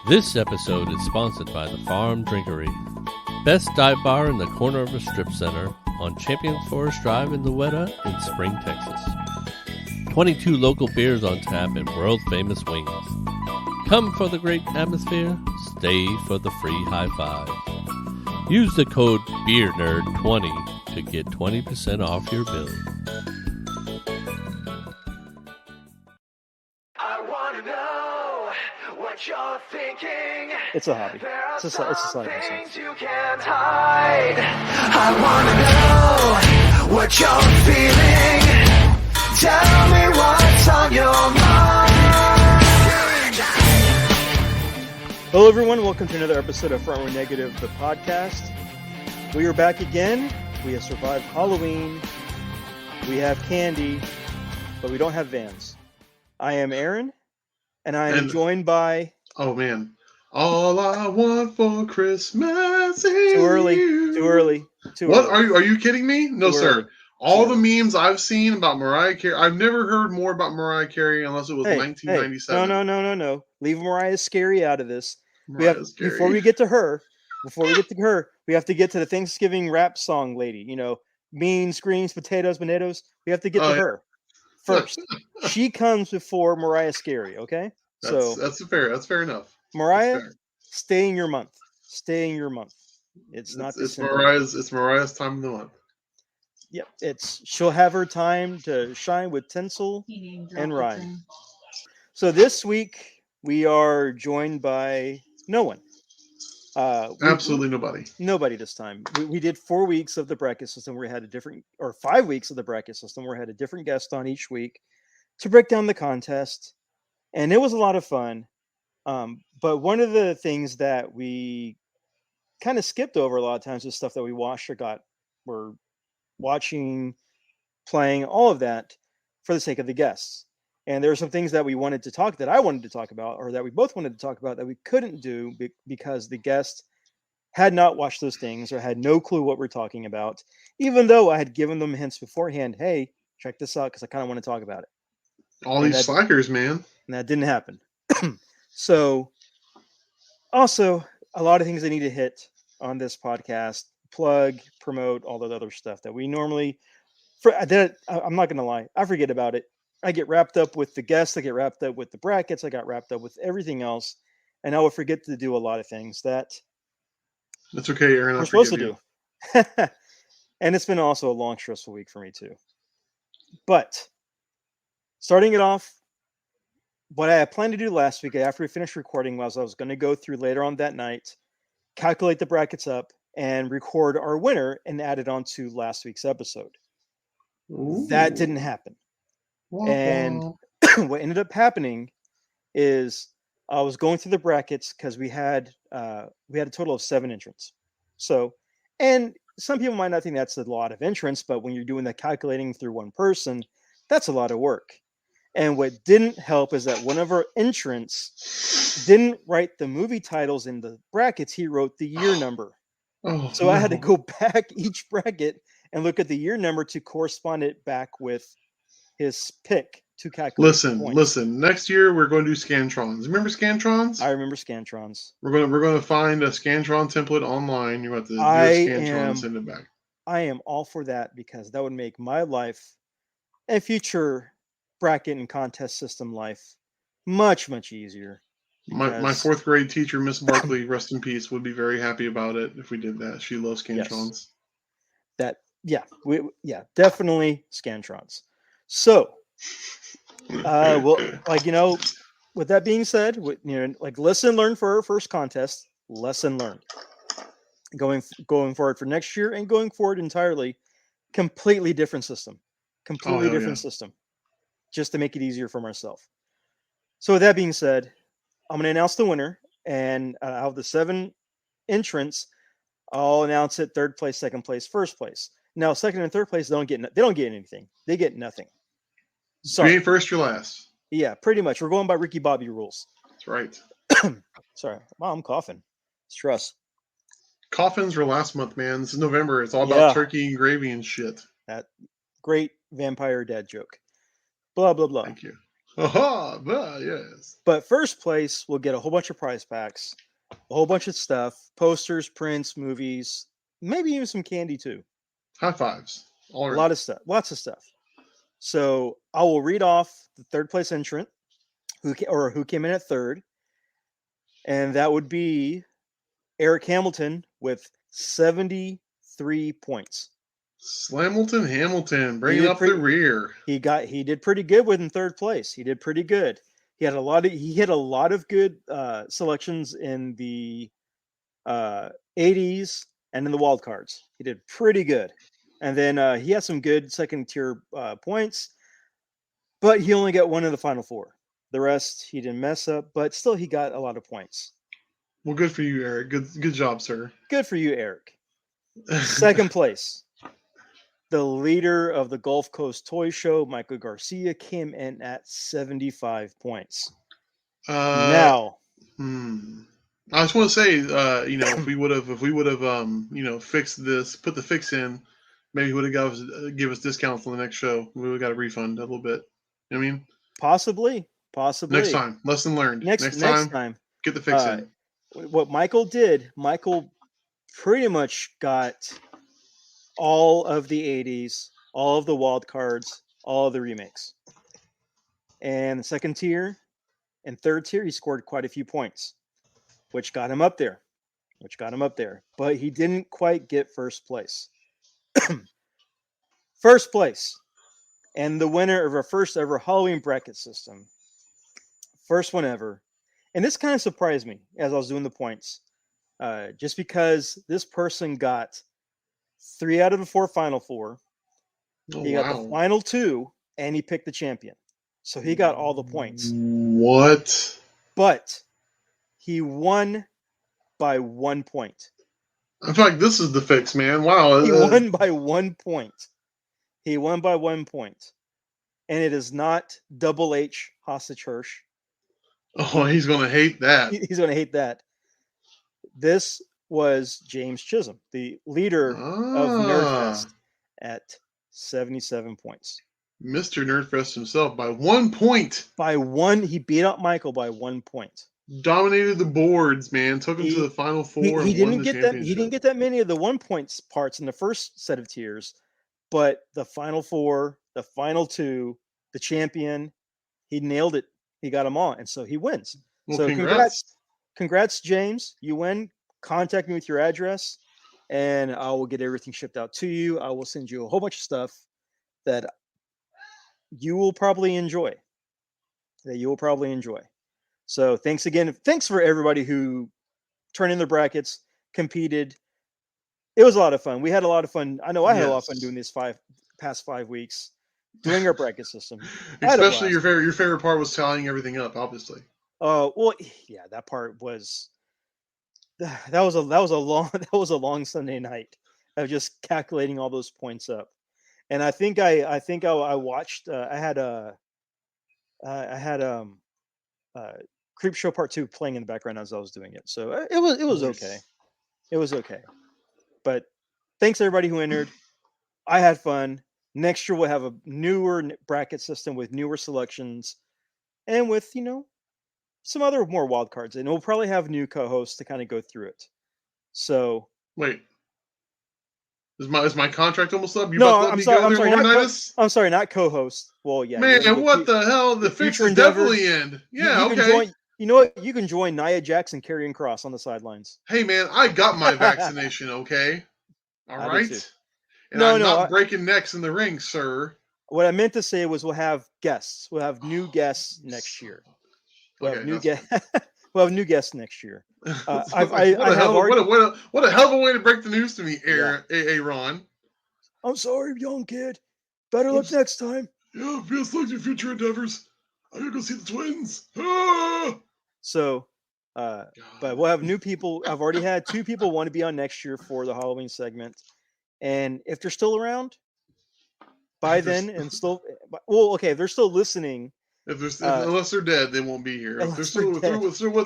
This episode is sponsored by the Farm Drinkery, best dive bar in the corner of a strip center on Champion Forest Drive in Louetta in Spring, Texas. 22 local beers on tap and world-famous wings. Come for the great atmosphere, stay for the free high five. Use the code BeerNerd20 to get 20% off your bill. I want to know what you're thinking. It's a hobby. It's a side things you can't hide. I want to know what you're feeling. Tell me what's on your mind. Hello, everyone. Welcome to another episode of Front Row Negative, the podcast. We are back again. We have survived Halloween. We have candy, but we don't have Vans. I am Aaron, and I am joined by... Oh, man. All I want for Christmas is Too early. What? Are you kidding me? No, Too sir. early. All the memes I've seen about Mariah Carey, I've never heard more about Mariah Carey unless it was 1997. No. Leave Mariah Scary out of this. Scary. Before we get to her, we have to get to the Thanksgiving rap song lady. You know, beans, greens, potatoes. We have to get to her first. She comes before Mariah Scary. Okay, that's fair enough. Mariah, stay in your month. It's Mariah's time of the month. Yep, she'll have her time to shine with tinsel and rhyme. So this week we are joined by no one. Absolutely nobody. Nobody this time. We did 4 weeks of the bracket system where we had 5 weeks of the bracket system where we had a different guest on each week to break down the contest, and it was a lot of fun. But one of the things that we kind of skipped over a lot of times is stuff that we watched or were watching, playing, all of that for the sake of the guests. And there are some things that I wanted to talk about, or that we both wanted to talk about that we couldn't do because the guest had not watched those things or had no clue what we're talking about, even though I had given them hints beforehand. Hey, check this out because I kind of want to talk about it. All these slackers, man. And that didn't happen. So also a lot of things I need to hit on this podcast, plug, promote, all that other stuff that we normally, I'm not going to lie, I forget about it. I get wrapped up with the guests, I get wrapped up with the brackets, I got wrapped up with everything else, and I will forget to do a lot of things that's okay, Aaron. we're supposed to do. And it's been also a long, stressful week for me too. But starting it off, what I had planned to do last week after we finished recording was I was going to go through later on that night, calculate the brackets up, and record our winner and add it onto last week's episode. Ooh. That didn't happen. And what ended up happening is I was going through the brackets because we had a total of 7 entrants. So, and some people might not think that's a lot of entrants, but when you're doing the calculating through one person, that's a lot of work. And what didn't help is that one of our entrants didn't write the movie titles in the brackets. He wrote the year number. So I had to go back each bracket and look at the year number to correspond it back with his pick to calculate. Listen. Next year we're going to do Scantrons. Remember Scantrons? I remember Scantrons. We're going to find a Scantron template online. You have to do a Scantron and send it back. I am all for that because that would make my life and future bracket and contest system life much, much easier. My 4th grade teacher, Miss Barkley, rest in peace, would be very happy about it if we did that. She loves Scantrons. Yes. Definitely Scantrons. So, with that being said, lesson learned for our first contest, lesson learned. Going forward for next year and going forward entirely, completely different system. System. Just to make it easier for myself. So with that being said, I'm going to announce the winner, and out of the 7 entrants, I'll announce it: 3rd place, 2nd place, 1st place. Now, 2nd and 3rd place, they don't get anything. They get nothing. Sorry. You ain't first, you're last. Yeah, pretty much. We're going by Ricky Bobby rules. That's right. Sorry. Wow, I'm coughing. Stress. Coffins were last month, man. This is November. It's all about turkey and gravy and shit. That great vampire dad joke. Blah, blah, blah. Thank you. Aha! Yes. But first place will get a whole bunch of prize packs, a whole bunch of stuff, posters, prints, movies, maybe even some candy too. High fives. All A right. lot of stuff, lots of stuff. So I will read off the third place entrant who came in at third, and that would be Eric Hamilton with 73 points. Hamilton, bringing up the rear. He did pretty good within third place. He did pretty good. He hit a lot of good selections in the 80s and in the wild cards. He did pretty good. And then he had some good second tier points, but he only got one in the final four. The rest he didn't mess up, but still he got a lot of points. Well, good for you, Eric. Good job, sir. Good for you, Eric. Second place. The leader of the Gulf Coast Toy Show, Michael Garcia, came in at 75 points. Now, I just want to say, if we would have, fixed this, put the fix in, maybe he would have give us discounts on the next show. We would have got a refund a little bit. You know what I mean? Possibly. Next time, lesson learned. Next time, get the fix in. What Michael did, Michael pretty much got all of the 80s, all of the wild cards, all of the remakes. And the second tier and third tier, he scored quite a few points, which got him up there. But he didn't quite get first place. First place, and the winner of our first ever Halloween bracket system. First one ever. And this kind of surprised me as I was doing the points. Just because this person got 3 out of the 4 final 4. He got the final 2, and he picked the champion. So he got all the points. What? But he won by 1 point. In fact, this is the fix, man. Wow. He won by 1 point. And it is not Double H Hostage Hirsch. Oh, he's going to hate that. He's going to hate that. This was James Chisholm, the leader of Nerdfest, at 77 points. Mr. Nerdfest himself by 1 point. By 1, he beat out Michael by 1 point. Dominated the boards, man. Took him to the final 4. He didn't get that. He didn't get that many of the 1 point parts in the first set of tiers, but the final 4, the final 2, the champion, he nailed it. He got them all, and so he wins. Well, so congrats, James. You win. Contact me with your address, and I will get everything shipped out to you. I will send you a whole bunch of stuff that you will probably enjoy. So thanks again. Thanks for everybody who turned in their brackets, competed. It was a lot of fun. We had a lot of fun. I know I had a lot of fun doing this past 5 weeks, doing our bracket system. Especially your favorite part was tallying everything up, obviously. Well, yeah, that part was that was a long Sunday night of just calculating all those points up. And I think I watched. I had Creepshow Part 2 playing in the background as I was doing it, so it was okay. It was okay. But thanks everybody who entered. I had fun. Next year we'll have a newer bracket system with newer selections, and with some other more wild cards, and we'll probably have new co-hosts to kind of go through it. So wait. Is my contract almost up? I'm sorry, not co-host. Well, yeah. Man, what the hell? The fix is definitely end. Yeah, okay. You know what? You can join Nia Jax and Karrion Kross on the sidelines. Hey, man, I got my vaccination, okay? All right? And I'm not breaking necks in the ring, sir. What I meant to say was we'll have guests. We'll have new guests next year. We'll have new guests next year. What a hell of a way to break the news to me, Aaron. I'm sorry, young kid. Better luck next time. Yeah, best luck to future endeavors. I'm gonna go see the twins. Ah! So, but we'll have new people. I've already had 2 people want to be on next year for the Halloween segment, and if they're still around by then, and still, if they're still listening. Unless they're dead, they won't be here. If they're still with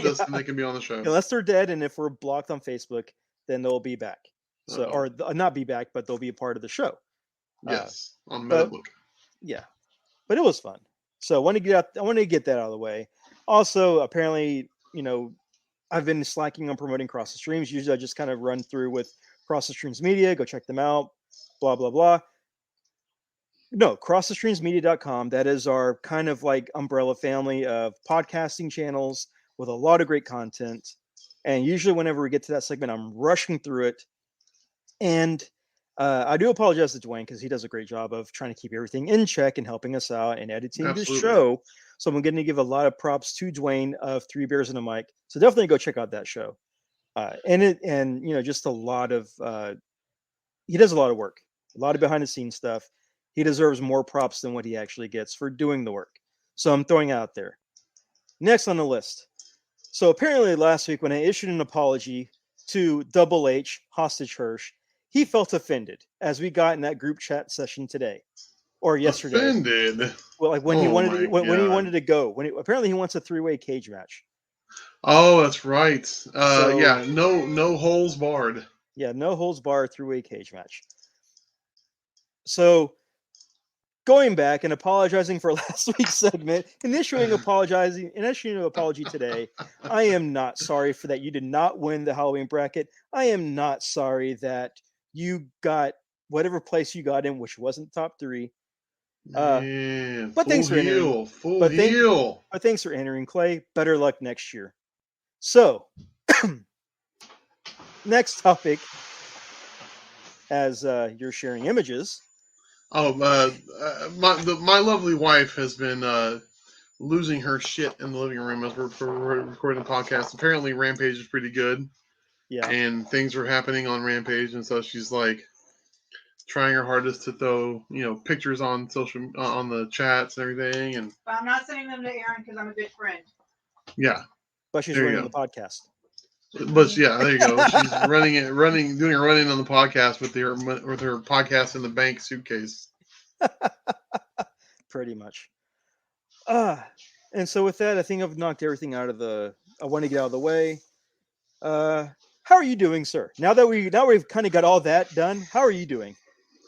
us, then they can be on the show. Unless they're dead, and if we're blocked on Facebook, then they'll be back. So, or not be back, but they'll be a part of the show. Yes, on MetaBook. Yeah, but it was fun. So I want to get that out of the way. Also, apparently, I've been slacking on promoting Cross the Streams. Usually I just kind of run through with Cross the Streams Media, go check them out, blah, blah, blah. No, crossthestreamsmedia.com. That is our kind of like umbrella family of podcasting channels with a lot of great content. And usually whenever we get to that segment, I'm rushing through it. And I do apologize to Dwayne because he does a great job of trying to keep everything in check and helping us out and editing this Absolutely. show. So I'm going to give a lot of props to Dwayne of Three Bears and a Mic. So definitely go check out that show. Just a lot of he does a lot of work, a lot of behind the scenes stuff. He deserves more props than what he actually gets for doing the work. So I'm throwing it out there. Next on the list. So apparently last week when I issued an apology to Double H, Hostage Hirsch, he felt offended as we got in that group chat session today or yesterday. Offended. Well, like when he wanted to go. Apparently he wants a 3-way cage match. Oh, that's right. Yeah, no holes barred. Yeah, no holds barred 3-way cage match. So going back and apologizing for last week's segment and issuing an apology today. I am not sorry for that. You did not win the Halloween bracket. I am not sorry that you got whatever place you got in, which wasn't top 3. Man, but thanks for entering. But thanks for entering, Clay. Better luck next year. So, next topic, as you're sharing images. Oh, my lovely wife has been losing her shit in the living room as we're recording the podcast. Apparently, Rampage is pretty good. Yeah. And things were happening on Rampage, and so she's like trying her hardest to throw, pictures on on the chats and everything. And but I'm not sending them to Aaron because I'm a good friend. Yeah. But she's running the podcast. But yeah, there you go. She's doing a running on the podcast with her podcast in the bank suitcase. Pretty much. And so with that, I think I've knocked everything I want to get out of the way. How are you doing, sir? Now we've kind of got all that done. How are you doing?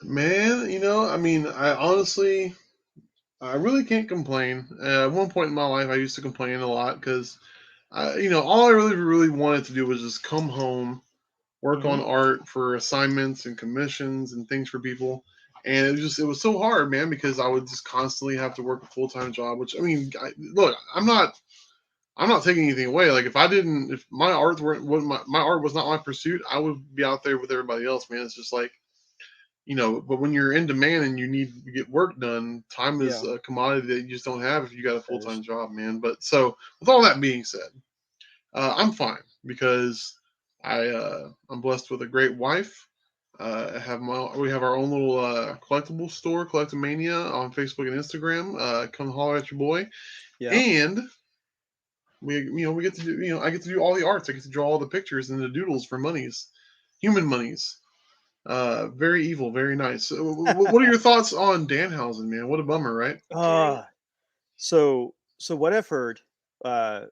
Man, I really can't complain. At one point in my life, I used to complain a lot because, all I really wanted to do was just come home, work on art for assignments and commissions and things for people. And it was so hard, man, because I would just constantly have to work a full-time job, which, look, I'm not taking anything away. Like if my art was not my pursuit, I would be out there with everybody else, man. It's just like, but when you're in demand and you need to get work done, time is a commodity that you just don't have if you got a full-time job, man. But so with all that being said, I'm fine because I'm blessed with a great wife. We have our own little collectible store, Collectomania, on Facebook and Instagram. Come holler at your boy. Yeah. And we get to do, I get to do all the arts. I get to draw all the pictures and the doodles for human monies. Very evil, very nice. What are your thoughts on Danhausen, man? What a bummer, right? So what I've heard, what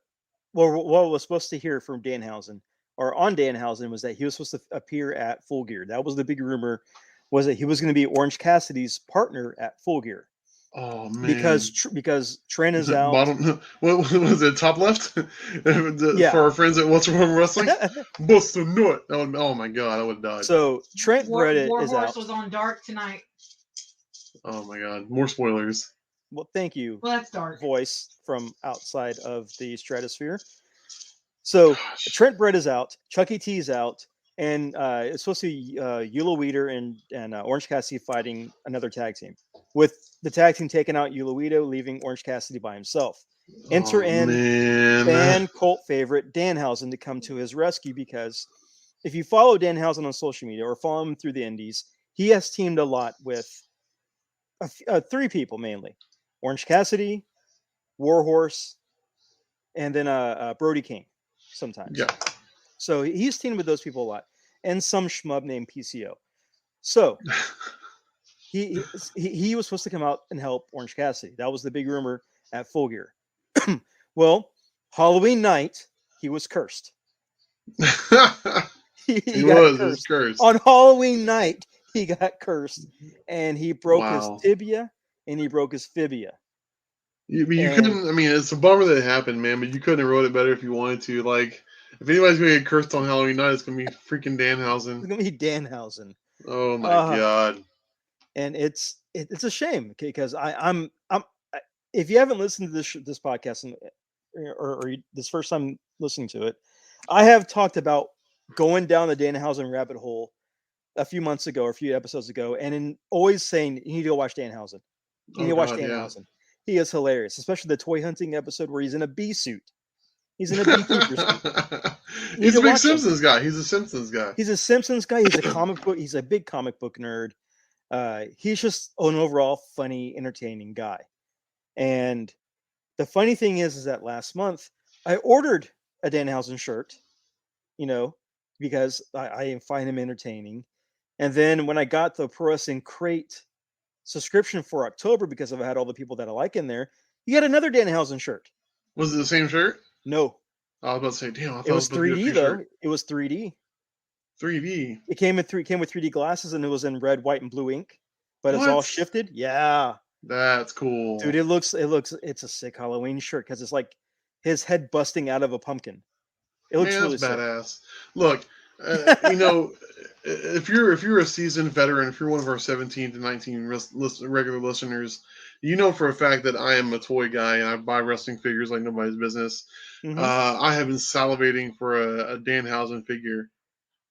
was supposed to hear from Danhausen or on Danhausen was that he was supposed to appear at Full Gear. That was the big rumor, was that he was going to be Orange Cassidy's partner at Full Gear. Oh man! Because Trent is out. Bottom. What was it? Top left. For our friends at What's Wrong Wrestling. Bust a nut. Oh my god! I would have died. So Trent Bredett War is Horse out. was on Dark tonight. Oh my god! More spoilers. Well, thank you. Well, that's Dark. Voice from outside of the stratosphere. So Trent Brett is out. Chucky T is out. And it's supposed to be Eula Weeder and Orange Cassidy fighting another tag team, with the tag team taking out Eula Weeder, leaving Orange Cassidy by himself. Enter fan cult favorite Danhausen to come to his rescue, because if you follow Danhausen on social media or follow him through the indies, he has teamed a lot with 3 people mainly: Orange Cassidy, Warhorse, and then Brody King sometimes. Yeah. So he's teamed with those people a lot, and some schmub named PCO. So he was supposed to come out and help Orange Cassidy. That was the big rumor at Full Gear. Well, Halloween night, he was cursed. he was cursed. On Halloween night, he got cursed, and he broke his tibia and he broke his fibia. You And- couldn't. I mean, it's a bummer that it happened, man. But you couldn't have wrote it better if you wanted to. Like, if anybody's gonna get cursed on Halloween night, it's gonna be freaking It's Danhausen. gonna be Danhausen. Oh my Uh, god. And it's a shame because if you haven't listened to this podcast or this first time listening to it, I have talked about going down the Danhausen rabbit hole a few months ago or a few episodes ago, and always saying you need to go watch Danhausen. You need to watch Danhausen. He is hilarious, especially the toy hunting episode where he's in a bee suit. He's in a beekeeper suit. He's a big Simpsons guy. He's a Simpsons guy. He's a Simpsons guy. He's a comic book. He's a big comic book nerd. He's just an overall funny, entertaining guy. And the funny thing is that last month I ordered a Danhausen shirt, because I find him entertaining. And then when I got the Pro Wrestling Crate subscription for October, because I've had all the people that I like in there, you got another Danhausen shirt. Was it the same shirt? No. I was about to say, damn, I thought It was supposed to be a 3D free though. shirt. It was 3D. 3D. It came with 3D glasses, and it was in red, white, and blue ink, but it's all What? shifted. Yeah, That's cool. dude, it's a sick Halloween shirt because it's like his head busting out of a pumpkin. It looks Man, really that's sick. badass. Look, if you're a seasoned veteran, if you're one of our 17 to 19 regular listeners, you know for a fact that I am a toy guy and I buy wrestling figures like nobody's business. Mhm. I have been salivating for a Danhausen figure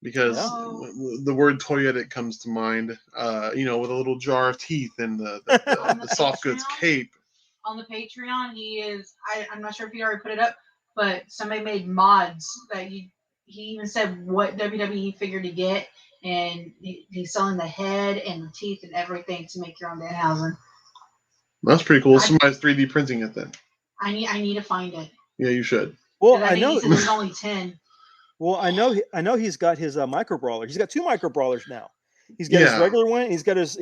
because Yeah. the word toyetic comes to mind. With a little jar of teeth and the soft goods cape. On the Patreon, he is. I'm not sure if he already put it up, but somebody made mods that he even said what WWE figure to get, and he's selling the head and the teeth and everything to make your own Danhausen. That's pretty cool. Somebody's 3D printing it then. I need to find it. Yeah, you should. Well, 'Cause I think know. he said there's only 10. Well, I know he's got his micro brawler. He's got 2 micro brawlers now. He's got his regular one. And he's got his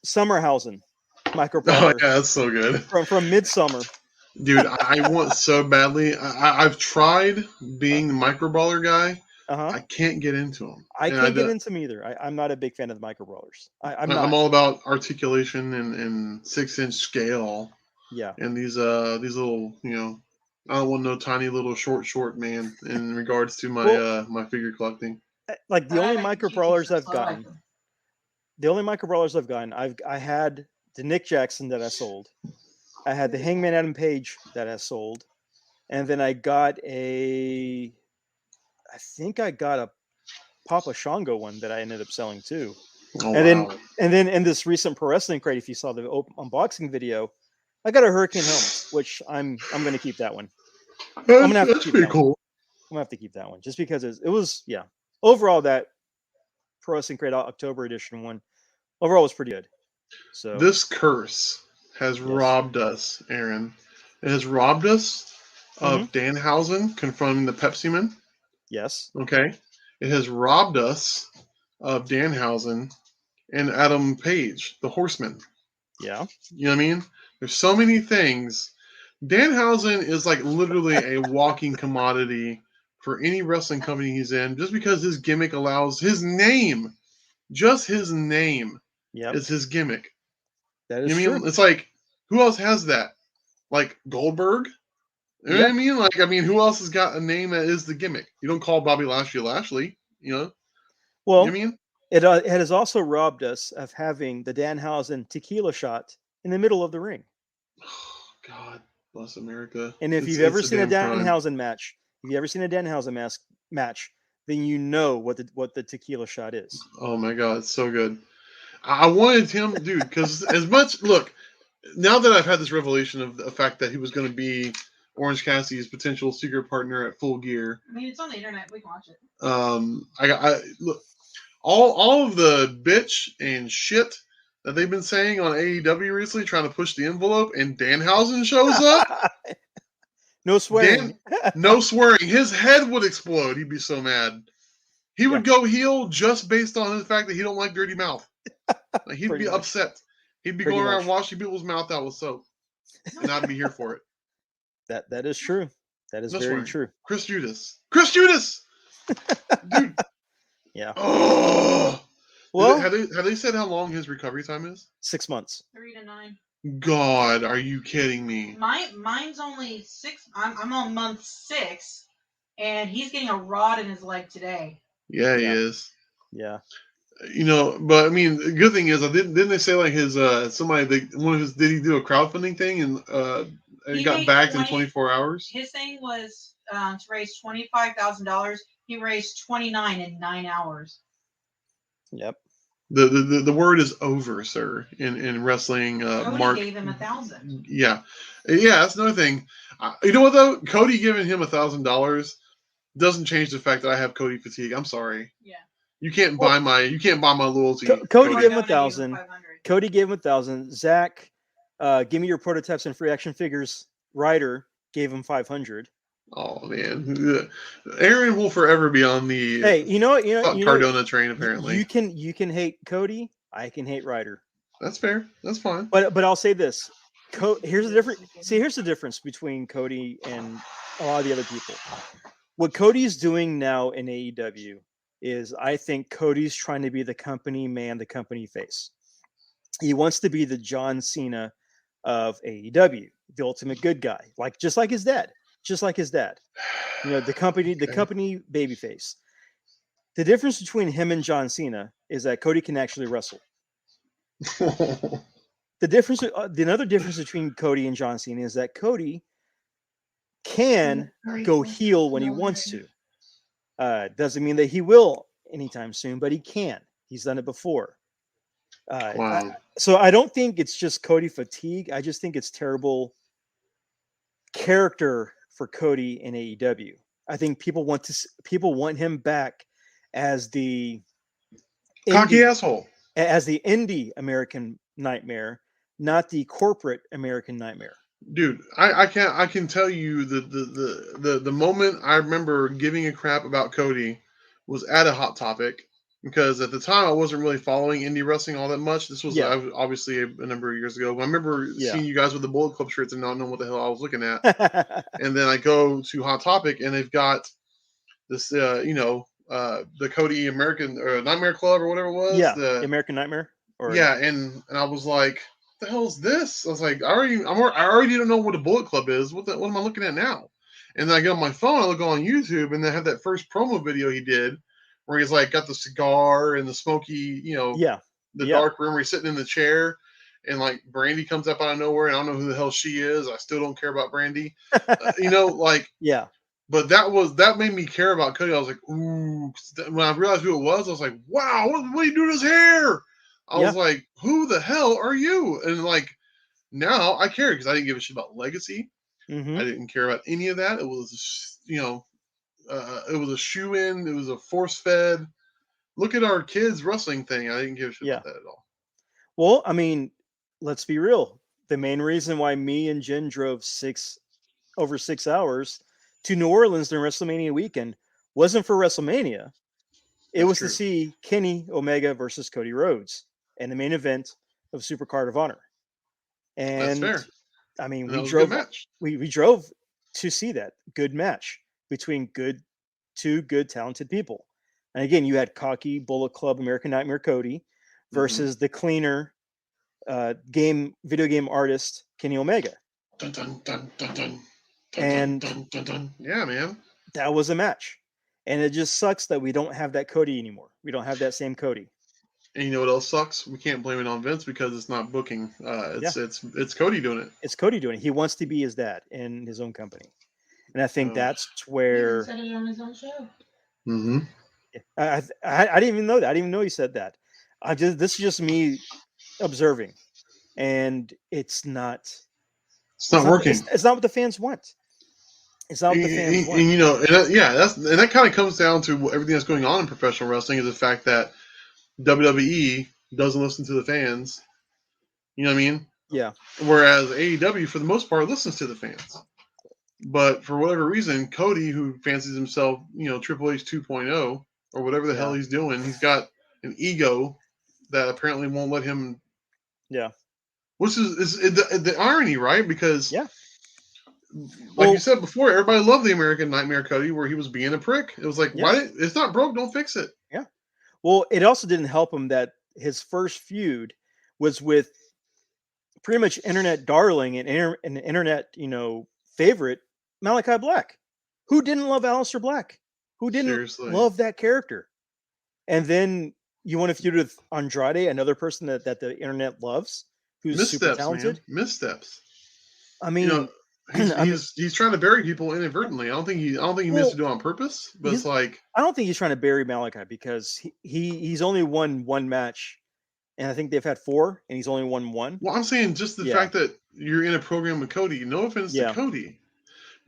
Summerhausen micro Oh brawler yeah, that's so good. from Midsummer. Dude, I want so badly. I've tried being the micro brawler guy. I can't get into them. I can't get into them either. I'm not a big fan of the micro brawlers. I'm not. I'm all about articulation and 6-inch scale. Yeah. And these little, I don't want no tiny little short man in regards to my my figure collecting. Like the only micro brawlers I've gotten. The only micro brawlers I've gotten, I had the Nick Jackson that I sold. I had the Hangman Adam Page that I sold, and then I got I think I got a Papa Shango one that I ended up selling too. Oh, and wow. then in this recent Pro Wrestling Crate, if you saw the unboxing video, I got a Hurricane helmet, which I'm going to keep that one. That's pretty cool. I'm gonna have to keep that one just because it was overall that Pro Wrestling Crate October edition one overall was pretty good. So this curse has robbed us, Aaron. It has robbed us of Danhausen confronting the Pepsi Man. Yes. Okay. It has robbed us of Danhausen and Adam Page, the Horseman. Yeah. You know what I mean? There's so many things. Danhausen is like literally a walking commodity for any wrestling company he's in, just because his gimmick allows his name, just his name is his gimmick. That is true. It's like, who else has that? Like Goldberg? You know what I mean? Like, who else has got a name that is the gimmick? You don't call Bobby Lashley, you know? Well, you know what I mean? It has also robbed us of having the Danhausen tequila shot in the middle of the ring. Oh, God bless America. And if you've ever seen a Danhausen match, then you know what the tequila shot is. Oh my God, it's so good. I wanted him, dude, because look, now that I've had this revelation of the fact that he was going to be Orange Cassidy's potential secret partner at Full Gear. It's on the internet. We can watch it. I look, all of the bitch and shit that they've been saying on AEW recently, trying to push the envelope, and Danhausen shows up. No swearing. No swearing. His head would explode. He'd be so mad. He would go heel just based on the fact that he don't like dirty mouth. Like, he'd be upset. He'd be going around washing people's mouth out with soap, and I'd be here for it. That is true. That is very true. Chris Judas, dude. Yeah. Oh. Well, have they said how long his recovery time is? 6 months. 3 to 9. God, are you kidding me? Mine's only 6. I'm on month 6, and he's getting a rod in his leg today. Yeah, he Yeah. is. Yeah. But I mean, the good thing is, didn't they say like his did he do a crowdfunding thing and it He got made backed in 20 24 hours? His thing was to raise $25,000. He raised 29 in 9 hours. Yep. The word is over, sir. In wrestling, Cody Mark gave him $1,000. Yeah, that's another thing. You know what though? Cody giving him $1,000 doesn't change the fact that I have Cody fatigue. I'm sorry. Yeah. You can't buy my loyalty. Cody gave him Cardona gave him 1,000. 500. Cody gave him 1,000. Zach, give me your prototypes and free action figures. Ryder gave him 500. Oh man, Aaron will forever be on the Hey, you know what? Cardona train. Apparently, you can hate Cody. I can hate Ryder. that's fair. That's fine. But I'll say this. Here's the difference. See, here's the difference between Cody and a lot of the other people. What Cody's doing now in AEW is, I think Cody's trying to be the company man, the company face. He wants to be the John Cena of AEW, the ultimate good guy, just like his dad. The company babyface. The difference between him and John Cena is that Cody can actually wrestle. The other difference between Cody and John Cena is that Cody can go heel when he wants to. Doesn't mean that he will anytime soon, but he can. He's done it before. Wow. So I don't think it's just Cody fatigue. I just think it's terrible character for Cody in AEW. I think people want him back as the Cocky asshole. as the indie American Nightmare, not the corporate American Nightmare. Dude, I can tell you the moment I remember giving a crap about Cody was at a Hot Topic, because at the time I wasn't really following indie wrestling all that much. This was obviously a number of years ago. I remember seeing you guys with the Bullet Club shirts and not knowing what the hell I was looking at. And then I go to Hot Topic and they've got this, the Cody American or Nightmare Club or whatever it was. Yeah, the American Nightmare. And I was like, what the hell is this? I was like, I already don't know what a Bullet Club is. What am I looking at now? And then I get on my phone, I look on YouTube, and they have that first promo video he did where he's like got the cigar and the smoky, dark room where he's sitting in the chair, and like Brandy comes up out of nowhere, and I don't know who the hell she is. I still don't care about Brandy. But that made me care about Cody. I was like, ooh. When I realized who it was, I was like, wow, what are you doing to his hair? I was like, who the hell are you? And like, now I care because I didn't give a shit about Legacy. Mm-hmm. I didn't care about any of that. It was, it was a shoe-in. It was a force-fed. Look at our kids wrestling thing. I didn't give a shit about that at all. Well, I mean, let's be real. The main reason why me and Jen drove over 6 hours to New Orleans during WrestleMania weekend wasn't for WrestleMania. It was to see Kenny Omega versus Cody Rhodes in the main event of Supercard of Honor. And that's fair. I mean, we drove to see that good match between two good talented people. And again, you had cocky Bullet Club American Nightmare Cody versus the cleaner video game artist Kenny Omega. Dun, dun, dun, dun, dun. And dun, dun, dun. Yeah, man, that was a match. And it just sucks that we don't have that Cody anymore. We don't have that same Cody. And you know what else sucks? We can't blame it on Vince because it's not booking. It's Cody doing it. It's Cody doing it. He wants to be his dad in his own company, and I think that's where. He said it on his own show. Mm-hmm. I didn't even know that. I didn't even know he said that. This is just me observing, and it's not working. It's not what the fans want. It's not what the fans want. And that kind of comes down to everything that's going on in professional wrestling is the fact that WWE doesn't listen to the fans. You know what I mean? Yeah. Whereas AEW, for the most part, listens to the fans. But for whatever reason, Cody, who fancies himself, Triple H 2.0 or whatever the hell he's doing, he's got an ego that apparently won't let him. Yeah. Which is the irony, right? Because like you said before, everybody loved the American Nightmare Cody, where he was being a prick. It was like, it's not broke, don't fix it. Yeah. Well, it also didn't help him that his first feud was with pretty much internet darling and an internet, favorite, Malachi Black. Who didn't love Aleister Black? Who didn't Seriously. love that character? And then you want to feud with Andrade, another person that the internet loves, who's super Missteps, talented. man. Missteps. I mean, He's trying to bury people inadvertently. I don't think he meant to do it on purpose, but it's like, I don't think he's trying to bury Malachi because he's only won one match, and I think they've had 4, and he's only won 1. well, I'm saying just the fact that you're in a program with Cody. No offense to Yeah. Cody,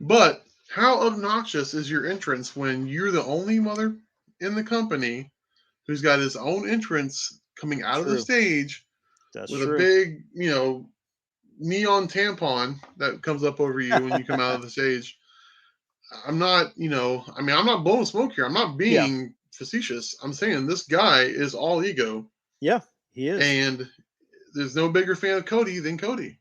but how obnoxious is your entrance when you're the only mother in the company who's got his own entrance coming out of the True. stage That's with true. a big, neon tampon that comes up over you when you come out of the stage. I'm not, I'm not blowing smoke here. I'm not being facetious. I'm saying this guy is all ego. Yeah, he is. And there's no bigger fan of Cody than Cody.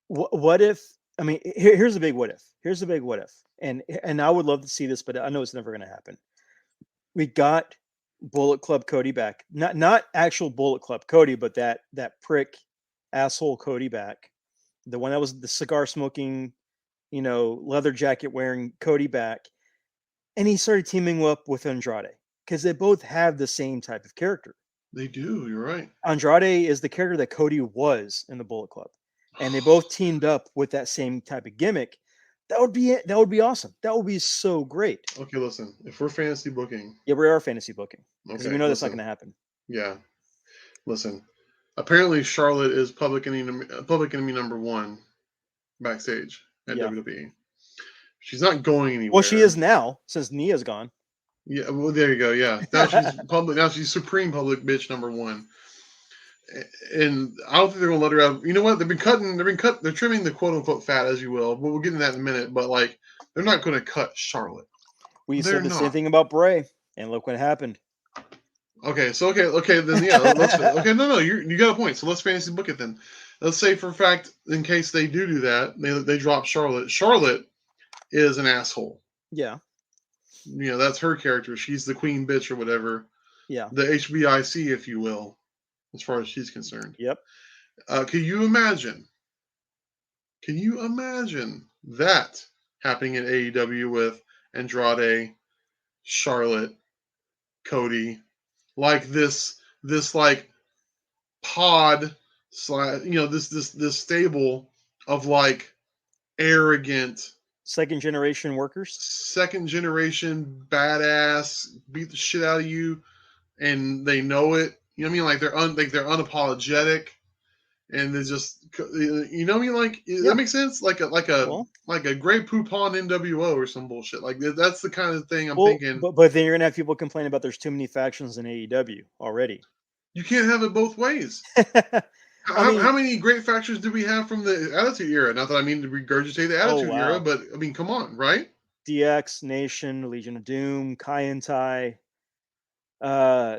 What if? I mean, here's a big what if. Here's a big what if. And I would love to see this, but I know it's never going to happen. We got Bullet Club Cody back. Not actual Bullet Club Cody, but that prick asshole Cody back. The one that was the cigar smoking, leather jacket wearing Cody back. And he started teaming up with Andrade because they both have the same type of character. They do. You're right. Andrade is the character that Cody was in the Bullet Club, and they both teamed up with that same type of gimmick. That would be it. That would be awesome. That would be so great. Okay, listen. If we're fantasy booking, Yeah, we are fantasy booking because okay, we know that's not listen. going to happen. Yeah. Listen. Apparently, Charlotte is public enemy number 1 backstage at WWE. She's not going anywhere. Well, she is now since Nia's gone. Yeah, well, there you go. Yeah, now she's public. Now she's supreme public bitch number 1. And I don't think they're gonna let her out. You know what? They're trimming the quote unquote fat, as you will. But we'll get into that in a minute. But like, they're not going to cut Charlotte. We said the same thing about Bray, and look what happened. Okay, so okay, then yeah, no, you got a point. So let's fantasy book it then. Let's say for a fact, in case they do that, they drop Charlotte. Charlotte is an asshole. Yeah. That's her character. She's the queen bitch or whatever. Yeah. The HBIC, if you will, as far as she's concerned. Yep. Can you imagine that happening in AEW with Andrade, Charlotte, Cody, like this like pod, this stable of like arrogant second generation workers, second generation badass, beat the shit out of you, and they know it. You know what I mean? Like they're unapologetic, and they just, you know what I mean? Like that makes sense. Like a great poupon NWO or some bullshit. Like that's the kind of thing I'm thinking. But then you're gonna have people complain about there's too many factions in AEW already. You can't have it both ways. How many great factions do we have from the Attitude Era? Not that I mean to regurgitate the Attitude Era, but I mean, come on, right? DX, Nation, Legion of Doom, Kai and Tai,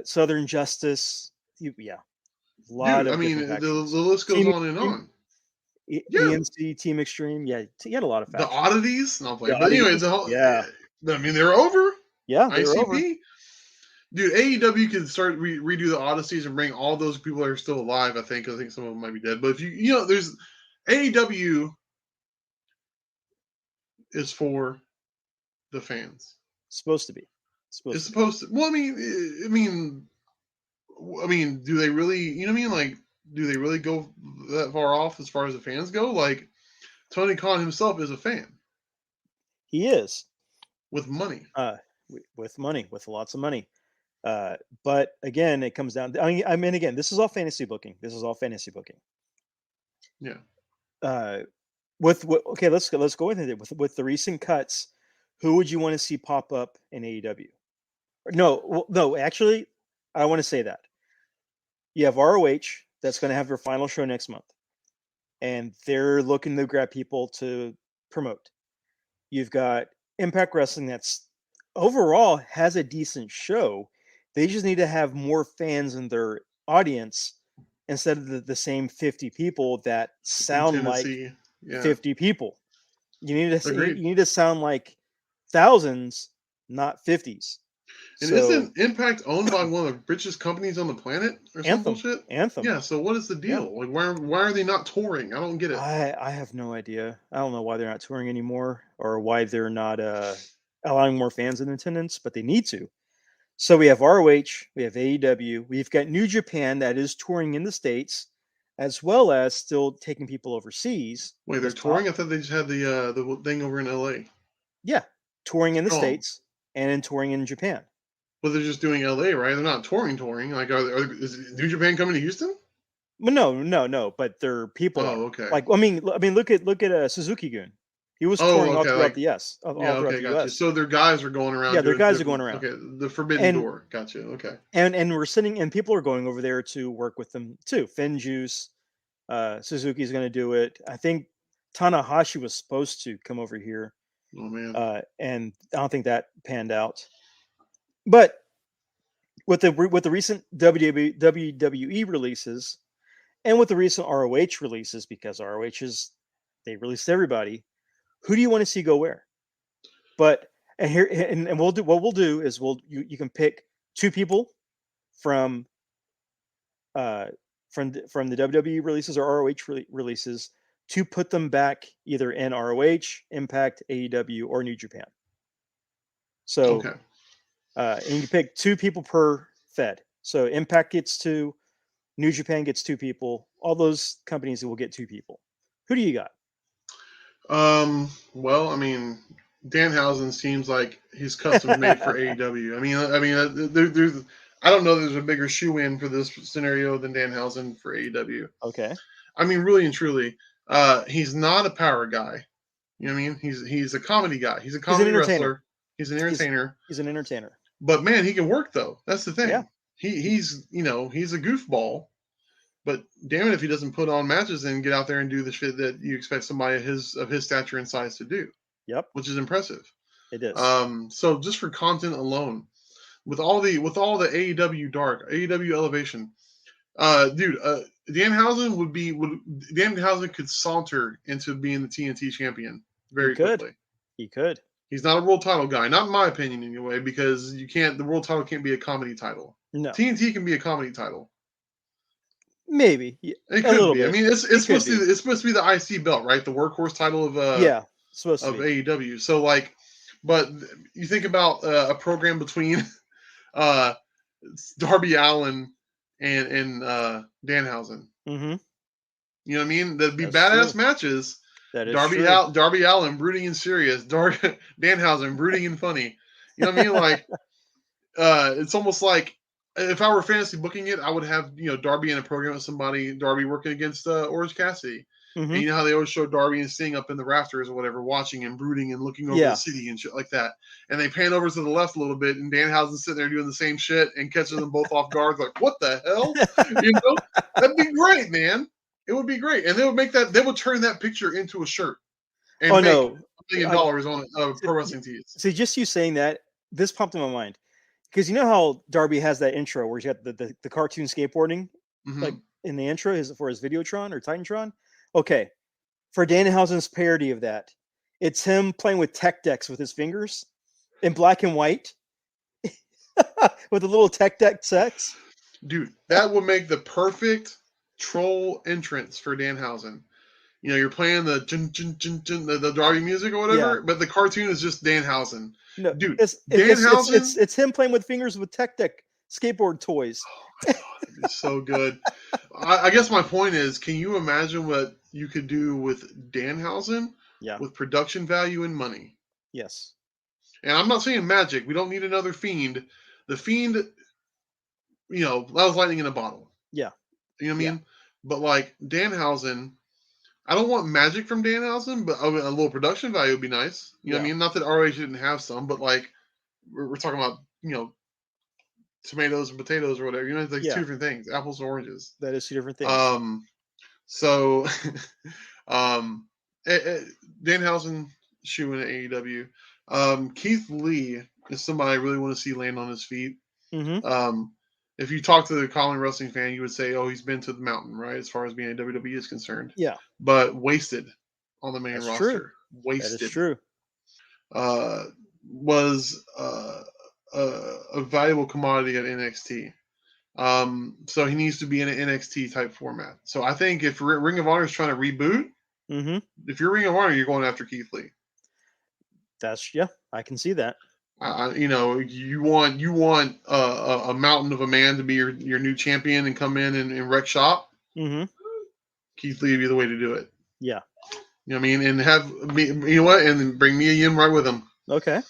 Southern Justice. Yeah. A lot of the list goes on and on. EMC, Team Extreme. Yeah, you had a lot of factions. The Oddities? No, but anyways, I mean, they're over. Yeah, they're ICP. over. Dude, AEW could start redo the Odysseys and bring all those people that are still alive. I think some of them might be dead. But if there's AEW is for the fans. Supposed to be. It's supposed to. Well, I mean, do they really? You know what I mean? Like, do they really go that far off as far as the fans go? Like, Tony Khan himself is a fan. He is. With money. With money, with lots of money. But again, it comes down. I mean, again, this is all fantasy booking. Yeah. Okay, let's go with it. With the recent cuts, who would you want to see pop up in AEW? No. Actually, I want to say that you have ROH that's going to have their final show next month, and they're looking to grab people to promote. You've got Impact Wrestling that's overall has a decent show. They just need to have more fans in their audience instead of the same 50 people that sound like 50 people. You need to sound like thousands, not 50s. And So isn't Impact owned by one of the richest companies on the planet or some Anthem, bullshit? Anthem. Yeah. So what is the Yeah. deal? Like, why are they not touring? I don't get it. I have no idea. I don't know why they're not touring anymore or why they're not allowing more fans in attendance, but they need to. So we have ROH, we have AEW, we've got New Japan that is touring in the States, as well as still taking people overseas. Wait, they're Because Pop, touring? I thought they just had the thing over in LA. yeah, touring in the Strong. States and in touring in Japan. Well, they're just doing LA, right? They're not touring. Like, is New Japan coming to Houston? Well, no, but their people Oh, are. okay. Like, I mean, look at Suzuki-gun. He was touring all okay, throughout like, the US, all yeah, throughout okay, the gotcha. US. So their guys are going around. Yeah, their doing guys are different- going around. Okay, the Forbidden Door. Gotcha. Okay. And we're sitting, and people are going over there to work with them too. Finn Juice, Suzuki's going to do it. I think Tanahashi was supposed to come over here, Oh man. and I don't think that panned out. But with the recent WWE releases, and with the recent ROH releases, because ROH is they released everybody. Who do you want to see go where? But and here and we'll do what we'll do is you can pick two people from from the WWE releases or ROH releases to put them back either in ROH, Impact, AEW, or New Japan. So Okay. and you pick two people per Fed. So Impact gets two, New Japan gets two people. All those companies will get two people. Who do you got? Well, I mean, Danhausen seems like he's custom made for AEW. There's I don't know. There's a bigger shoe in for this scenario than Danhausen for AEW. Okay. I mean, really and truly, he's not a power guy. You know what I mean? He's a comedy guy. He's a comedy wrestler. He's an entertainer. He's an entertainer. But man, he can work though. That's the thing. Yeah. He's a goofball. But damn it if he doesn't put on matches and get out there and do the shit that you expect somebody of his stature and size to do. Yep. Which is impressive. It is. So just for content alone, with all the AEW dark, AEW elevation, Danhausen could saunter into being the TNT champion very quickly. He could. He's not a world title guy, not in my opinion anyway, because the world title can't be a comedy title. No. TNT can be a comedy title. Maybe it could be. Bit. I mean, it's supposed to be the IC belt, right? The workhorse title of supposed to be. AEW. So like, but you think about a program between Darby Allin and Danhausen. Mm-hmm. You know what I mean? That'd be badass matches. That is Darby Allin brooding and serious. Danhausen brooding and funny. You know what I mean? Like, it's almost like. If I were fantasy booking it, I would have Darby in a program with somebody. Darby working against Orange Cassidy, mm-hmm. And you know how they always show Darby and Sting up in the rafters or whatever, watching and brooding and looking over the city and shit like that. And they pan over to the left a little bit, and Danhausen's sitting there doing the same shit and catching them both off guard. Like, what the hell? That'd be great, man. It would be great, and they would make that. They would turn that picture into a shirt. And make $1 million on pro wrestling tees. See, just you saying that, this popped in my mind. Because you know how Darby has that intro where he's got the cartoon skateboarding, mm-hmm. like in the intro for his Videotron or Titantron. Okay, for Danhausen's parody of that, it's him playing with tech decks with his fingers in black and white with a little tech deck sex. Dude, that would make the perfect troll entrance for Danhausen. You're playing the Darby music or whatever, but the cartoon is just Danhausen. No, dude, Danhausen. It's him playing with fingers with tech deck skateboard toys. Oh my God, it'd be so good. I guess my point is, can you imagine what you could do with Danhausen? Yeah. With production value and money. Yes. And I'm not saying magic. We don't need another Fiend. The Fiend, that was lightning in a bottle. Yeah. You know what I mean? But like Danhausen. I don't want magic from Danhausen, but a little production value would be nice. You know what I mean? Not that ROH didn't have some, but like we're talking about, tomatoes and potatoes or whatever. It's like two different things, apples and oranges. That is two different things. So Danhausen shoe in AEW. Keith Lee is somebody I really want to see land on his feet. Mm-hmm. If you talk to the common wrestling fan, you would say, "Oh, he's been to the mountain," right? As far as being a WWE is concerned. Yeah. But wasted on the main roster. True. Wasted. That is true. Was a a valuable commodity at NXT. So he needs to be in an NXT type format. So I think if Ring of Honor is trying to reboot, if you're Ring of Honor, you're going after Keith Lee. I can see that. You want a mountain of a man to be your new champion and come in and wreck shop. Keith Lee would be the way to do it. Yeah. You know what I mean? And have me, you know what? And then bring Mia Yim right with him. Okay.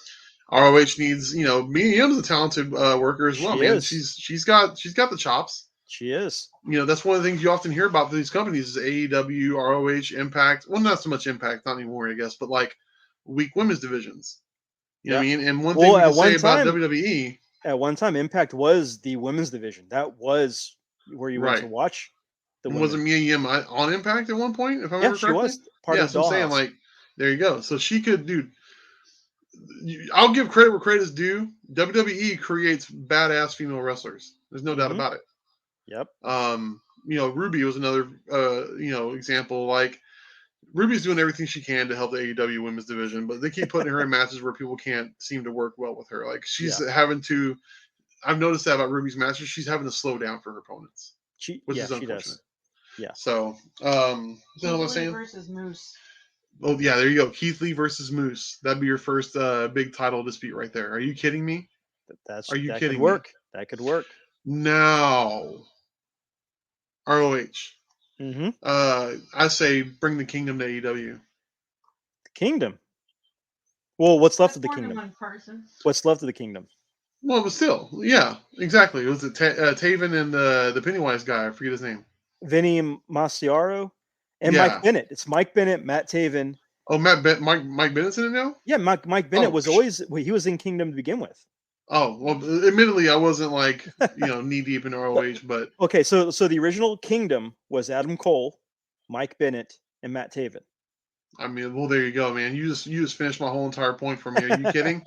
ROH needs, Mia Yim's a talented worker as well, man. Is. She's got the chops. She is. That's one of the things you often hear about these companies is AEW, ROH, Impact. Well, not so much Impact, not anymore, I guess, but like weak women's divisions. You know what I mean? And one thing we can say about WWE. At one time, Impact was the women's division. That was where you went to watch the women. Wasn't Mia Yim on Impact at one point, if I remember correctly? She was part of the I'm saying, like, there you go. So she could, dude. I'll give credit where credit is due. WWE creates badass female wrestlers. There's no doubt about it. Yep. Ruby was another, example. Like, Ruby's doing everything she can to help the AEW women's division, but they keep putting her in matches where people can't seem to work well with her. Like, she's having to. I've noticed that about Ruby's matches. She's having to slow down for her opponents, which is unfortunate. She does. Yeah. So, what was I saying? Versus Moose. Oh yeah, there you go. Keith Lee versus Moose. That'd be your first big title dispute right there. Are you kidding me? That kidding could work. Me? That could work. Now, ROH. I say bring the Kingdom to AEW. The Kingdom. Well, what's left of the Kingdom? What's left of the Kingdom? Well, but still, yeah, exactly. It was Taven and the Pennywise guy. I forget his name. Vinny Masiaro and Mike Bennett. It's Mike Bennett, Matt Taven. Oh, Mike Bennett's in it now? Yeah, Mike Bennett was always he was in Kingdom to begin with. Oh, well, admittedly, I wasn't like knee deep in ROH, but okay. So the original Kingdom was Adam Cole, Mike Bennett, and Matt Taven. I mean, well, there you go, man. You just finished my whole entire point for me. Are you kidding?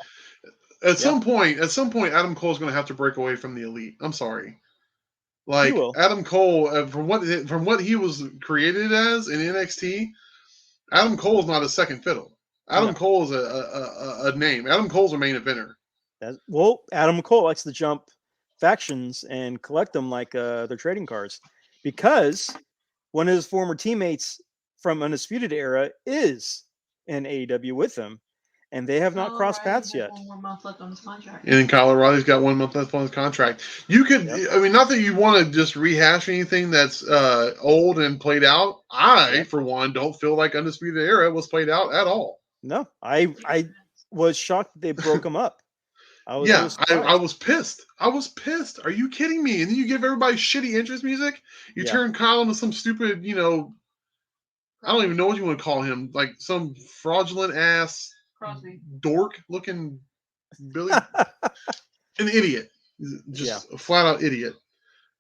At some point, Adam Cole's going to have to break away from the Elite. I'm sorry. Like Adam Cole, from what he was created as in NXT, Adam Cole's not a second fiddle. Adam Cole is a name. Adam Cole's a main eventer. Adam Cole likes to jump factions and collect them like their trading cards because one of his former teammates from Undisputed Era is in AEW with him, and they have not crossed paths yet. 1 more month left on his contract. And Kyle O'Reilly's got 1 month left on his contract. You could, I mean, not that you want to just rehash anything that's old and played out. I, for one, don't feel like Undisputed Era was played out at all. No, I was shocked that they broke them up. I was pissed. I was pissed. Are you kidding me? And then you give everybody shitty interest music. You turn Kyle into some stupid, I don't even know what you want to call him, like some fraudulent ass Crosby dork looking Billy, an idiot, just a flat out idiot.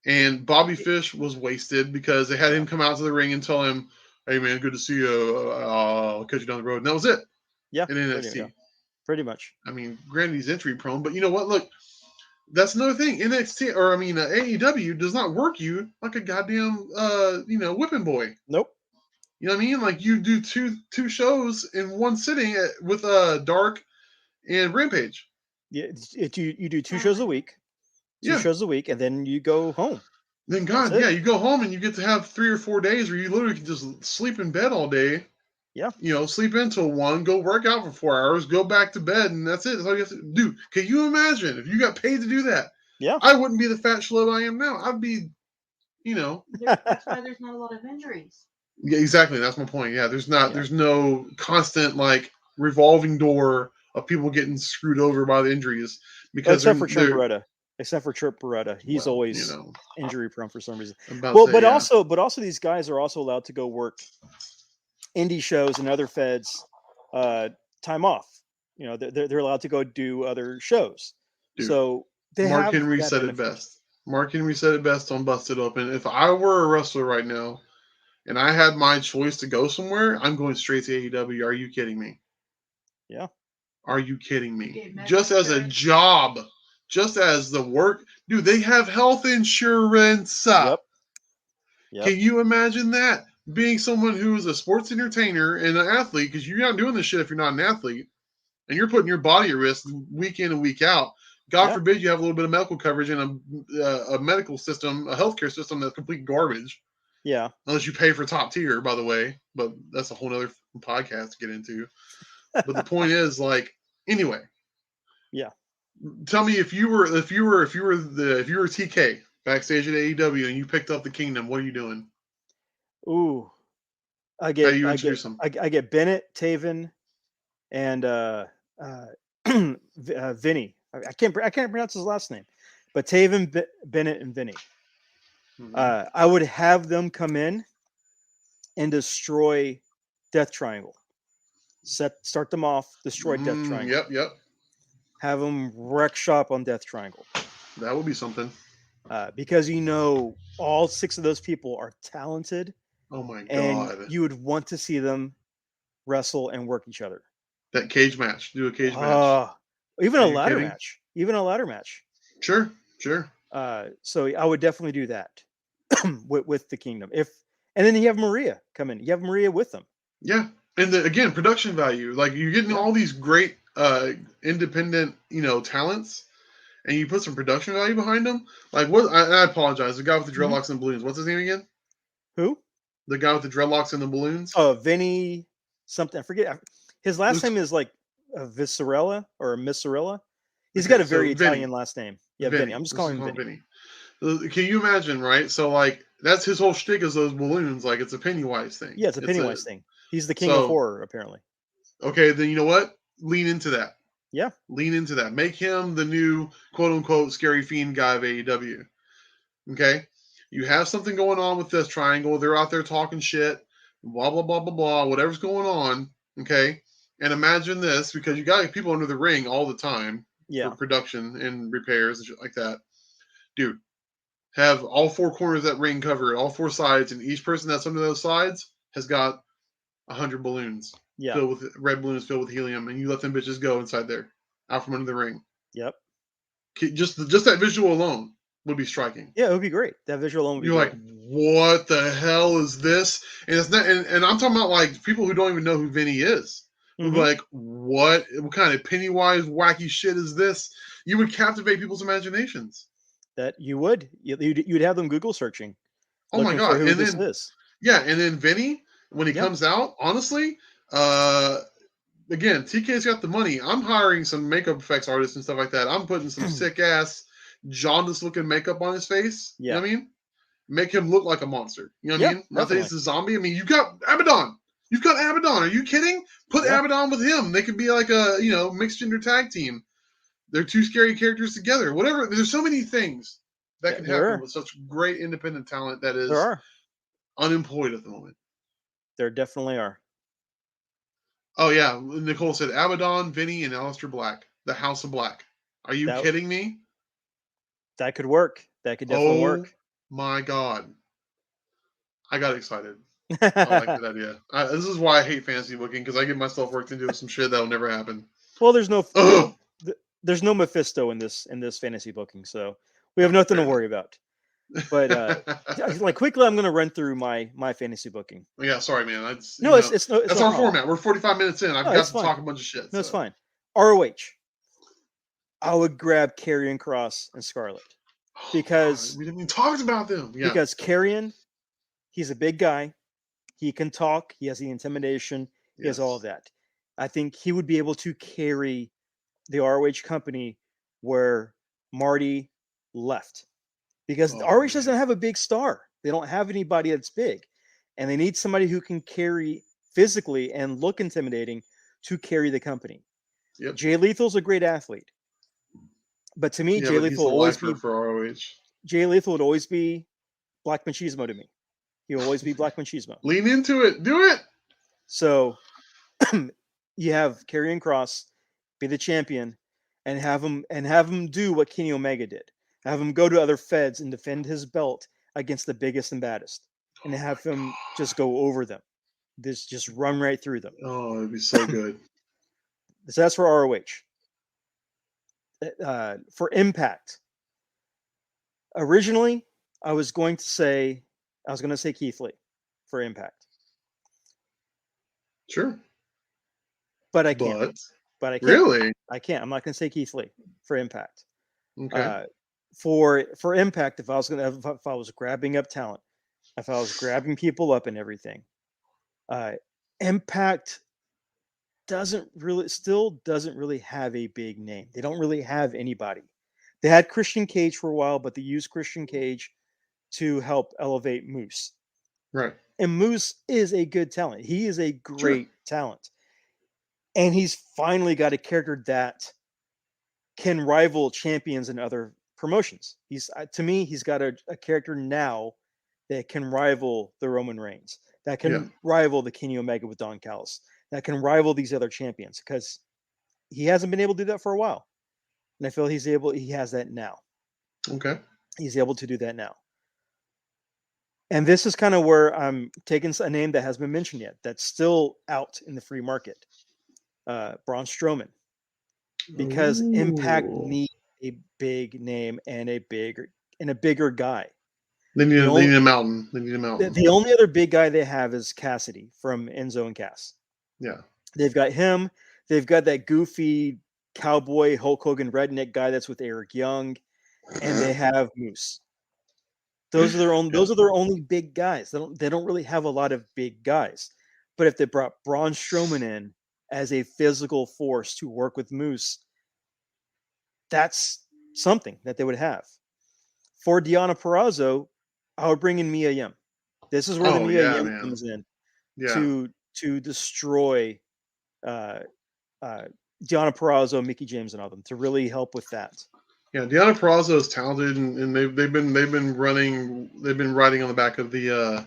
And Bobby Fish was wasted because they had him come out to the ring and tell him, "Hey man, good to see you. I'll catch you down the road." And that was it. Yeah, in NXT. Pretty much. I mean, granted, he's injury prone, but you know what? Look, that's another thing. AEW does not work you like a goddamn, whipping boy. Nope. You know what I mean? Like you do two shows in one sitting with Dark and Rampage. Yeah, you do 2 shows a week. 2 shows a week, and then you go home. Then you go home and you get to have 3 or 4 days where you literally can just sleep in bed all day. Yeah. Sleep until 1, go work out for 4 hours, go back to bed, and that's it. That's all you have to do. Can you imagine if you got paid to do that? Yeah. I wouldn't be the fat schlub I am now. I'd be, That's why there's not a lot of injuries. Yeah, exactly. That's my point. Yeah, there's no constant like revolving door of people getting screwed over by the injuries because except for Trip Beretta. He's always injury prone for some reason. Also these guys are also allowed to go work indie shows and other feds time off. They're allowed to go do other shows. Dude, so Mark Henry said it best. Mark Henry said it best on Busted Open. If I were a wrestler right now and I had my choice to go somewhere, I'm going straight to AEW. Are you kidding me? Yeah. Are you kidding me? Just as a job, just as the work. Dude, they have health insurance. Yep. Can you imagine that? Being someone who is a sports entertainer and an athlete, because you're not doing this shit if you're not an athlete, and you're putting your body at risk week in and week out. God Yeah. forbid you have a little bit of medical coverage in a medical system, a healthcare system that's complete garbage. Yeah. Unless you pay for top tier, by the way, but that's a whole other podcast to get into. But the point is, like, anyway. Yeah. Tell me if you were TK backstage at AEW and you picked up the Kingdom, what are you doing? Ooh. I How get do you I introduce get them? I get Bennett, Taven, and Vinny. I can't pronounce his last name, but Taven, Bennett, and Vinny. Mhm. I would have them come in and destroy Death Triangle. Start them off, destroy Death Triangle. Yep. Have them wreck shop on Death Triangle. That would be something. Because all 6 of those people are talented, Oh my and god. you would want to see them wrestle and work each other. That cage match. Do a cage match. Even Are a you ladder kidding? match. Even a ladder match. Sure. So I would definitely do that with the Kingdom. And then you have Maria come in. You have Maria with them. Yeah. And again, production value. Like, you're getting all these great independent, talents, and you put some production value behind them. Like, what? I apologize. The guy with the dreadlocks and balloons. What's his name again? Who? The guy with the dreadlocks and the balloons. Oh, Vinny something. I forget. His last name is like Viscerella or Misserella. He's got a very Italian last name. Yeah, Vinny. I'm just calling him Vinny. Can you imagine, right? So, like, that's his whole shtick is those balloons. Like, it's a Pennywise thing. Yeah, it's a Pennywise thing. He's the king of horror, apparently. Okay, then you know what? Lean into that. Yeah. Lean into that. Make him the new quote-unquote scary fiend guy of AEW. Okay? You have something going on with this triangle. They're out there talking shit. Blah, blah, blah, blah, blah. Whatever's going on. Okay? And imagine this, because you got people under the ring all the time for production and repairs and shit like that. Dude, have all 4 corners of that ring covered, all 4 sides, and each person that's under those sides has got 100 balloons filled with red balloons filled with helium, and you let them bitches go inside there, out from under the ring. Yep. Just that visual alone would be striking. Yeah, it would be great. That visual alone would be You're great. like, what the hell is this? And it's not, and I'm talking about like people who don't even know who Vinny is. Would be like, what kind of Pennywise wacky shit is this? You would captivate people's imaginations. That you would. You'd have them Google searching. Oh my god! And then yeah, and then Vinny, when he comes out, honestly, again, TK's got the money. I'm hiring some makeup effects artists and stuff like that. I'm putting some sick ass jaundiced looking makeup on his face. Yeah. You know what I mean? Make him look like a monster. You know what I mean? Not that he's a zombie. I mean, you've got Abaddon. You've got Abaddon. Are you kidding? Put Abaddon with him. They could be like a mixed gender tag team. They're 2 scary characters together. Whatever. There's so many things that can happen with such great independent talent that is unemployed at the moment. There definitely are. Oh yeah, Nicole said Abaddon, Vinny, and Aleister Black, the House of Black. Are you kidding me? That could work. That could definitely work. Oh my god, I got excited. I like that idea. This is why I hate fantasy booking, because I get myself worked into some shit that'll never happen. Well, there's no Mephisto in this fantasy booking, so we have nothing to worry about. But like quickly, I'm going to run through my fantasy booking. Yeah, sorry, man. It's that's our format. We're 45 minutes in. I've got to talk a bunch of shit. No, it's fine. ROH. I would grab Karrion Kross and Scarlett because we didn't even talk about them. Yeah. Because Karrion, he's a big guy. He can talk. He has the intimidation. He has all of that. I think he would be able to carry the ROH company where Marty left. Because ROH doesn't have a big star. They don't have anybody that's big. And they need somebody who can carry physically and look intimidating to carry the company. Yep. Jay Lethal's a great athlete. But to me, Jay Lethal will always be for ROH. Jay Lethal would always be Black Machismo to me. He will always be Black Machismo. Lean into it. Do it. So you have Karrion Kross be the champion and have him do what Kenny Omega did. Have him go to other feds and defend his belt against the biggest and baddest. And have him just go over them. Just run right through them. Oh, it'd be so good. So that's for ROH. For Impact. Originally, I was going to say Keith Lee for Impact. Sure. But I can't. But I can't. Really? I can't. I'm not going to say Keith Lee for Impact. Okay. For Impact, if I was grabbing up talent, if I was grabbing people up and everything, Impact doesn't really have a big name. They don't really have anybody. They had Christian Cage for a while, but they used Christian Cage to help elevate Moose. Right. And Moose is a good talent. He is a Sure. great talent. And he's finally got a character that can rival champions in other promotions. To me, he's got a character now that can rival the Roman Reigns, that can Yeah. rival the Kenny Omega with Don Callis, that can rival these other champions, because he hasn't been able to do that for a while. And I feel he has that now. Okay. He's able to do that now. And this is kind of where I'm taking a name that hasn't been mentioned yet, that's still out in the free market. Braun Strowman. Because Impact Ooh. needs a big name and a bigger guy. They need The only, a mountain. They need a mountain. the only other big guy they have is Cassidy from Enzo and Cass. Yeah. They've got him. They've got that goofy cowboy Hulk Hogan redneck guy that's with Eric Young, and they have Moose. Those are their only big guys. They don't really have a lot of big guys. But if they brought Braun Strowman in as a physical force to work with Moose, that's something that they would have. For Deonna Purrazzo, I would bring in Mia Yim. This is where the Mia Yim comes in to destroy Deonna Purrazzo, Mickey James, and all them, to really help with that. Yeah, Deonna Purrazzo is talented, and they've been riding on the back of the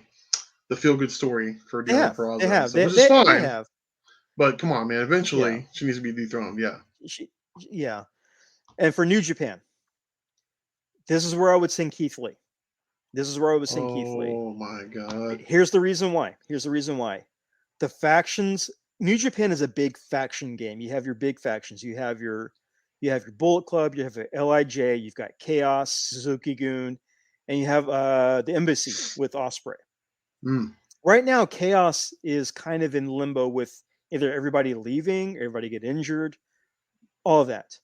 feel good story for Deonna Purrazzo. They have. Which is fine. They have. But come on, man. Eventually, she needs to be dethroned. Yeah. And for New Japan, this is where I would send Keith Lee. Keith Lee. Oh my God. Here's the reason why. The factions. New Japan is a big faction game. You have your big factions. You have your Bullet Club. You have your LIJ. You've got Chaos, Suzuki-gun, and you have the Embassy with Ospreay. Right now, Chaos is kind of in limbo with either everybody leaving, everybody get injured, all of that.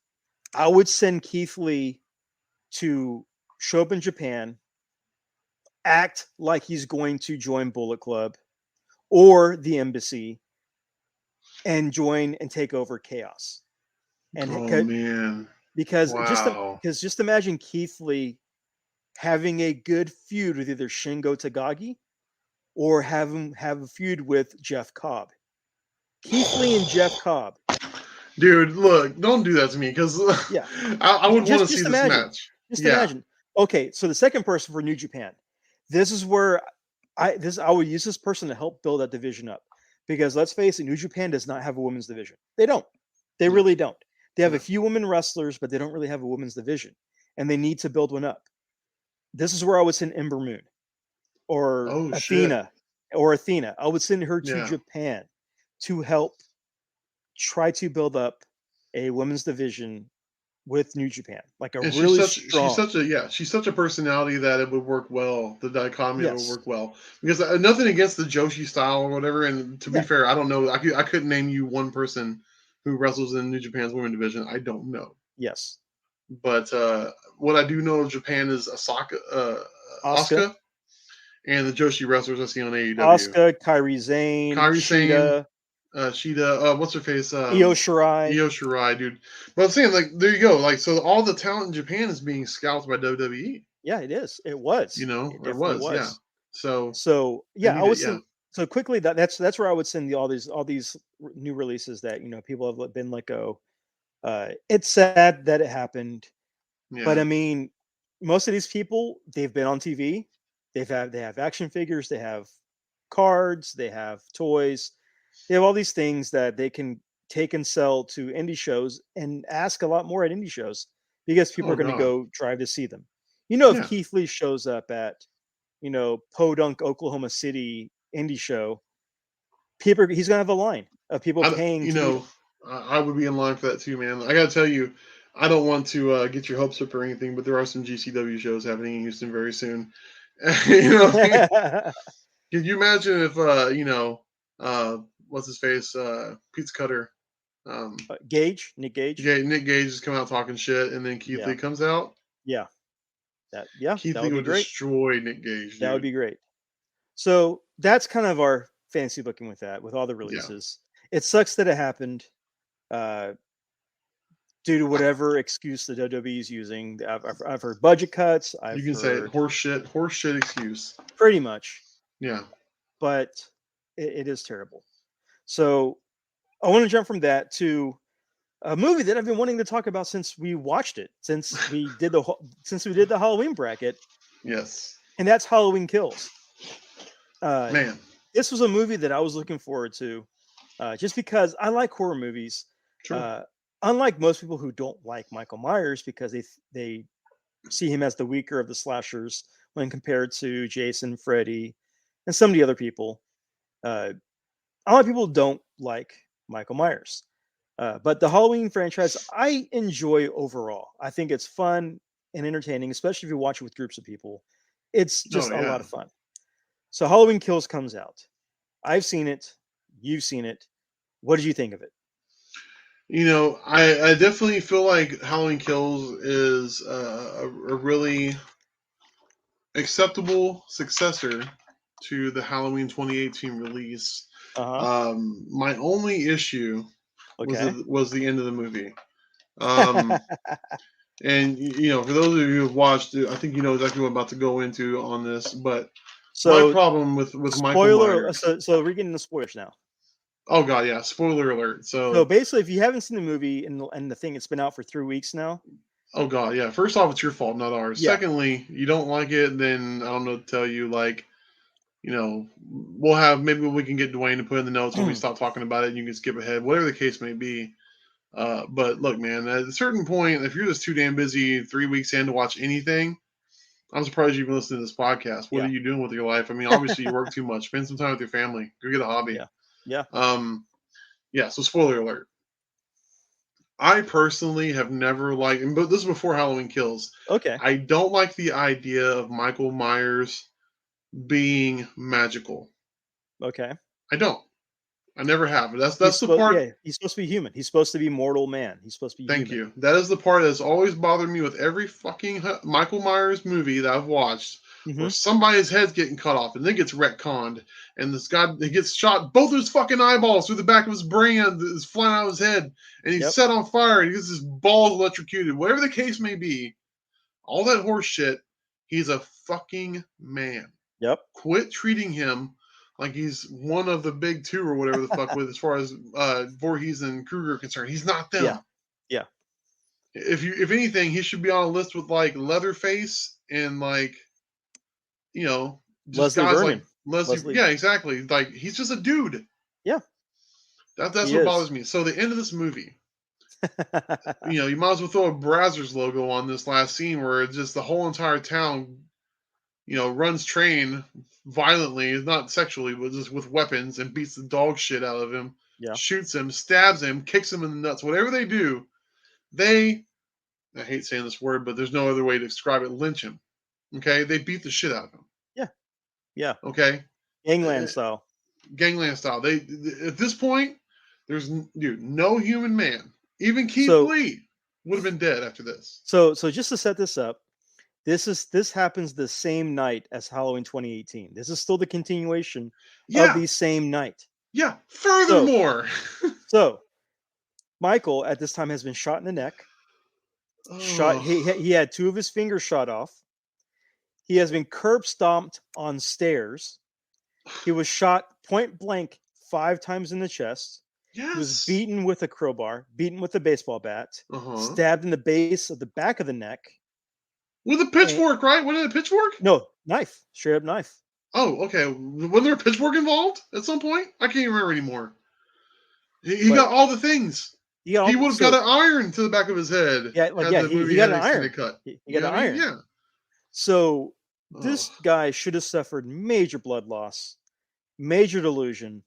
I would send Keith Lee to show up in Japan, act like he's going to join Bullet Club or the Embassy, and join and take over Chaos. And man. Because wow. just imagine Keith Lee having a good feud with either Shingo Takagi or have a feud with Jeff Cobb. Keith Lee and Jeff Cobb. Dude, look, don't do that to me, because I would want to see this match. Just imagine. Okay, so the second person for New Japan. This is where I would use this person to help build that division up. Because let's face it, New Japan does not have a women's division. They don't. They really don't. They have a few women wrestlers, but they don't really have a women's division. And they need to build one up. This is where I would send Ember Moon or Athena. I would send her to Japan to help try to build up a women's division with New Japan. Like she's such a personality that it would work well. The dichotomy would work well. Because nothing against the Joshi style or whatever. And to be fair, I don't know. I couldn't name you one person who wrestles in New Japan's women's division. I don't know. Yes. But what I do know of Japan is Asuka, and the Joshi wrestlers I see on AEW. Asuka, Kairi Sane, Shida, what's her face? Io Shirai, dude. But I'm saying, like, there you go. Like, so all the talent in Japan is being scouted by WWE. Yeah, it is. It was. It was. Yeah. So yeah, I would send. So quickly, that's where I would send all these new releases that people have been let go. It's sad that it happened, but I mean, most of these people, they've been on TV. They have action figures. They have cards. They have toys. They have all these things that they can take and sell to indie shows and ask a lot more at indie shows because people are going to go drive to see them. If Keith Lee shows up at, Podunk, Oklahoma City indie show, he's going to have a line of people paying. I would be in line for that too, man. I got to tell you, I don't want to get your hopes up or anything, but there are some GCW shows happening in Houston very soon. Can you imagine if, what's his face, Pizza Cutter Nick Gage. Nick Gage is coming out talking shit, and then Keith Yeah. Lee comes out. Yeah, Keith that Lee would be would great. destroy Nick Gage. Dude. That would be great. So that's kind of our fancy booking with that, with all the Yeah. releases. It sucks that it happened due to whatever excuse the WWE is using. I've heard budget cuts. You can say it, horse shit excuse. Pretty much. Yeah. But it is terrible. So I want to jump from that to a movie that I've been wanting to talk about since we watched it, since we did the Halloween bracket. Yes. And that's Halloween Kills. Man, this was a movie that I was looking forward to, just because I like horror movies. Sure. Unlike most people who don't like Michael Myers because they see him as the weaker of the slashers when compared to Jason, Freddy, and some of the other people. A lot of people don't like Michael Myers. But the Halloween franchise, I enjoy overall. I think it's fun and entertaining, especially if you watch it with groups of people. It's just a lot of fun. So Halloween Kills comes out. I've seen it. You've seen it. What did you think of it? You know, I definitely feel like Halloween Kills is a really acceptable successor to the Halloween 2018 release. My only issue was the end of the movie. And you know, for those of you who have watched it, I think you know exactly what I'm about to go into on this. But my problem with Michael Myers. So we're getting the spoilers now. Oh god, yeah! Spoiler alert. So basically, if you haven't seen the movie and the thing, it's been out for 3 weeks now. Oh god, yeah. First off, it's your fault, not ours. Yeah. Secondly, you don't like it, then I don't know what to tell you. Like, you know, maybe we can get Dwayne to put in the notes when we stop talking about it, and you can skip ahead, whatever the case may be. But look, man, at a certain point, if you're just too damn busy 3 weeks in to watch anything, I'm surprised you even listen to this podcast. What are you doing with your life? I mean, obviously you work too much. Spend some time with your family. Go get a hobby. Yeah. Yeah. So spoiler alert. I personally have never liked, but this is before Halloween Kills. Okay. I don't like the idea of Michael Myers being magical. Okay. I don't. I never have. That's the part. Yeah, he's supposed to be human. He's supposed to be mortal man. He's supposed to be Thank human. you. That is the part that's always bothered me with every fucking Michael Myers movie that I've watched, where somebody's head's getting cut off and then gets retconned, and this guy he gets shot, both of his fucking eyeballs through the back of his brain is flying out of his head, and he's set on fire, and he gets his balls electrocuted. Whatever the case may be, all that horse shit. He's a fucking man. Yep. Quit treating him like he's one of the big two or whatever the fuck with as far as Voorhees and Krueger are concerned. He's not them. Yeah. If anything, he should be on a list with like Leatherface and like, you know, just Leslie guys Vernon. like Leslie. Yeah, exactly. Like he's just a dude. Yeah. That's what bothers me. So the end of this movie, you know, you might as well throw a Brazzers logo on this last scene where it's just the whole entire town, you know, runs train violently, not sexually, but just with weapons and beats the dog shit out of him, shoots him, stabs him, kicks him in the nuts. Whatever they do, I hate saying this word, but there's no other way to describe it, lynch him. Okay? They beat the shit out of him. Yeah. Okay? Gangland style. Gangland style. They at this point, there's no human man. Even Keith Lee would have been dead after this. So just to set this up, this happens the same night as Halloween 2018. This is still the continuation of the same night. Yeah. Furthermore, so Michael at this time has been shot in the neck. Shot. He had 2 of his fingers shot off. He has been curb stomped on stairs. He was shot point blank 5 times in the chest. Yes. He was beaten with a crowbar, beaten with a baseball bat, stabbed in the base of the back of the neck. With a pitchfork, right? Wasn't it a pitchfork? No, knife. Straight up knife. Oh, okay. Wasn't there a pitchfork involved at some point? I can't even remember anymore. He got all the things. He would have got an iron to the back of his head. Yeah, he got an iron. Cut. He got an iron. Yeah. So this guy should have suffered major blood loss, major delusion,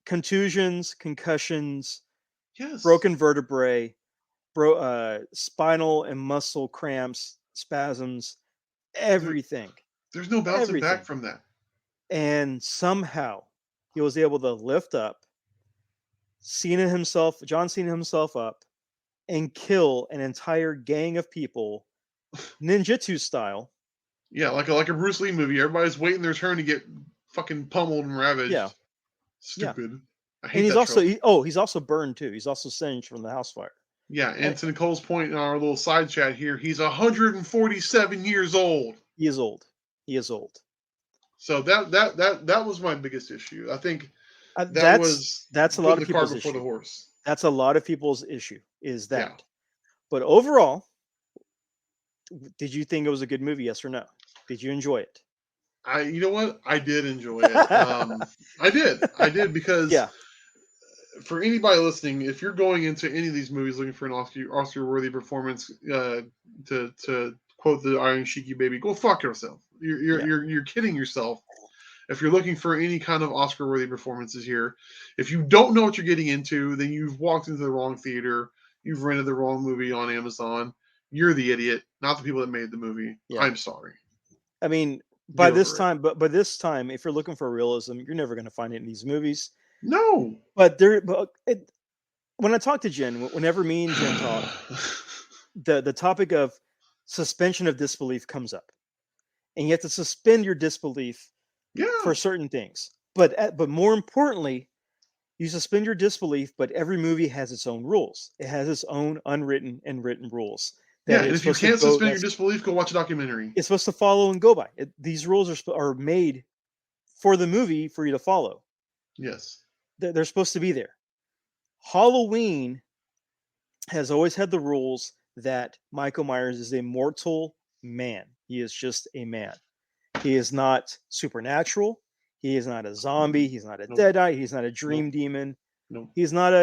contusions, concussions, broken vertebrae, spinal and muscle cramps, spasms, everything. There's no bouncing back from that. And somehow he was able to lift up, John Cena himself up and kill an entire gang of people, ninjutsu style. Yeah, like a Bruce Lee movie. Everybody's waiting their turn to get fucking pummeled and ravaged. Yeah. Stupid. I hate And he's that also trope. he's also burned too. He's also singed from the house fire. Yeah, and to Nicole's point in our little side chat here, he's 147 years old. He is old. He is old. So that was my biggest issue. I think that's a lot of the cart people's before issue. the horse. That's a lot of people's issue. Is that? Yeah. But overall, did you think it was a good movie? Yes or no? Did you enjoy it? You know what? I did enjoy it. I did because for anybody listening, if you're going into any of these movies looking for an Oscar-worthy performance, to quote the Iron Shiki baby, go fuck yourself. You're kidding yourself. If you're looking for any kind of Oscar-worthy performances here, if you don't know what you're getting into, then you've walked into the wrong theater. You've rented the wrong movie on Amazon. You're the idiot, not the people that made the movie. Yeah. I'm sorry. I mean, by this time, if you're looking for realism, you're never going to find it in these movies. No. But when I talk to Jen, whenever me and Jen talk, the topic of suspension of disbelief comes up, and you have to suspend your disbelief for certain things. But more importantly, you suspend your disbelief. But every movie has its own rules. It has its own unwritten and written rules. And if you can't suspend your disbelief, go watch a documentary. It's supposed to follow and go by. These rules are made for the movie for you to follow. Yes. They're supposed to be there. Halloween has always had the rules that Michael Myers is a mortal man. He is just a man. He is not supernatural. He is not a zombie. He's not a deadite. He's not a dream demon. No. He's not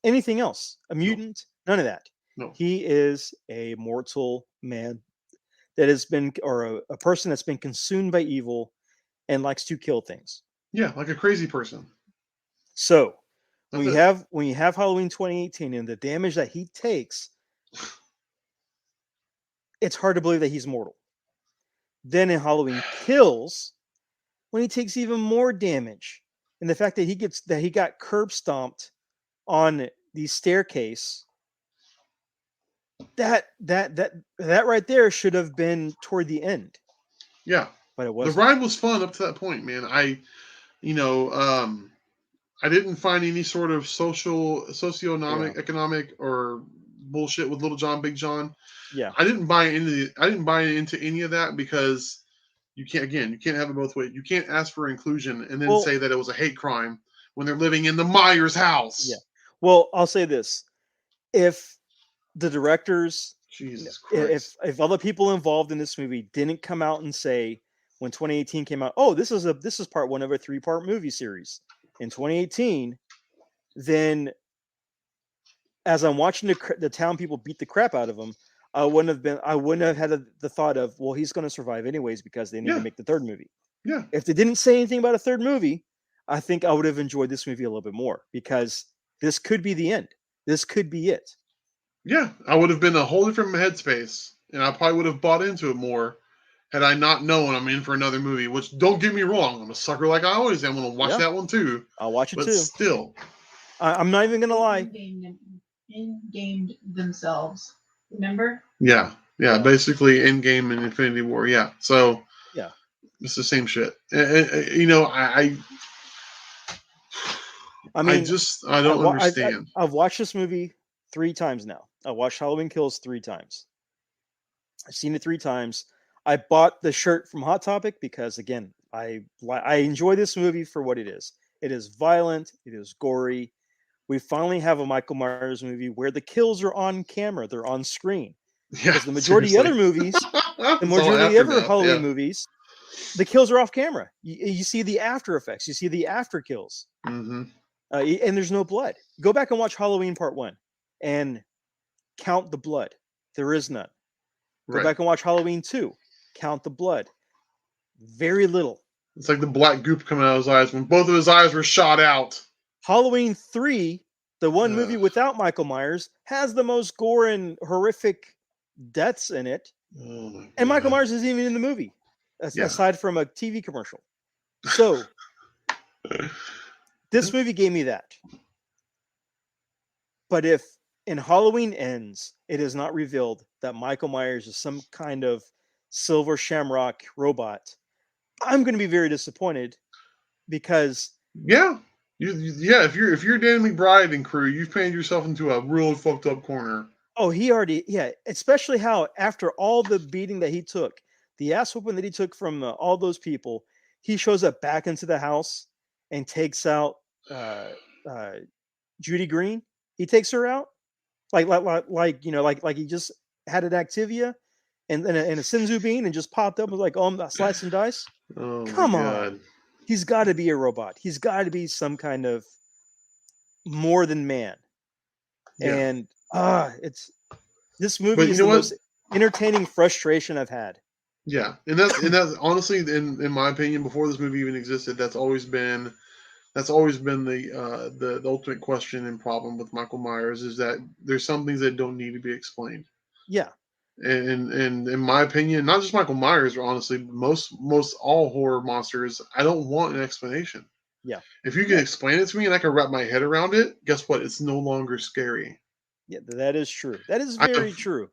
anything else. A mutant. None of that. No. He is a mortal man that has been, or a person that's been consumed by evil and likes to kill things. Yeah, like a crazy person. So when you have Halloween 2018 and the damage that he takes, it's hard to believe that he's mortal. Then in Halloween Kills, when he takes even more damage, and the fact that he got curb stomped on the staircase, that right there should have been toward the end. Yeah, but it wasn't. The ride was fun up to that point, man. I didn't find any sort of economic or bullshit with Little John, Big John. Yeah, I didn't buy into any of that because you can't have it both ways. You can't ask for inclusion and then say that it was a hate crime when they're living in the Myers house. Yeah. Well, I'll say this: if the directors, Jesus Christ, if other people involved in this movie didn't come out and say when 2018 came out, oh, this is part one of a 3-part movie series in 2018, then as I'm watching the town people beat the crap out of him, I wouldn't have had the thought of, well, he's going to survive anyways because they need to make the third movie. Yeah. If they didn't say anything about a third movie, I think I would have enjoyed this movie a little bit more because this could be the end. This could be it. Yeah, I would have been a whole different headspace, and I probably would have bought into it more had I not known I'm in for another movie. Which, don't get me wrong, I'm a sucker like I always am. I'm going to watch that one too. I'll watch it too. But still, I'm not even going to lie. In-gamed themselves. Remember? Yeah. Basically, Endgame and Infinity War. Yeah. So yeah, it's the same shit. I don't understand. I've watched this movie 3 times now. I watched Halloween Kills 3 times. I've seen it 3 times. I bought the shirt from Hot Topic because, again, I enjoy this movie for what it is. It is violent. It is gory. We finally have a Michael Myers movie where the kills are on camera. They're on screen. Yeah, because the majority of other movies, Halloween movies, the kills are off camera. You see the after effects. You see the after kills. Mm-hmm. And there's no blood. Go back and watch Halloween Part 1 and count the blood. There is none. Go back and watch Halloween 2. Count the blood. Very little. It's like the black goop coming out of his eyes when both of his eyes were shot out. Halloween 3, the one movie without Michael Myers, has the most gore and horrific deaths in it. Oh, and Michael Myers isn't even in the movie, aside from a TV commercial. So, This movie gave me that. But if in Halloween Ends, it is not revealed that Michael Myers is some kind of silver shamrock robot, I'm going to be very disappointed because Yeah. Yeah, if you're Dan McBride and crew, you've painted yourself into a real fucked up corner. he already, especially how after all the beating that he took, the ass whooping that he took from all those people, he shows up back into the house and takes out Judy Green. He takes her out like he just had an Activia and a Senzu bean and just popped up and was like, oh, I'm slice and dice. Oh Come my on. God. He's got to be a robot. He's got to be some kind of more than man. Yeah. And this movie But you is know the what? most entertaining frustration I've had. Yeah, and that's honestly, in my opinion, before this movie even existed, that's always been the ultimate question and problem with Michael Myers, is that there's some things that don't need to be explained. Yeah. And in my opinion, not just Michael Myers, but honestly, most all horror monsters, I don't want an explanation. Yeah. If you can explain it to me and I can wrap my head around it, guess what? It's no longer scary. Yeah, that is true. That is very true.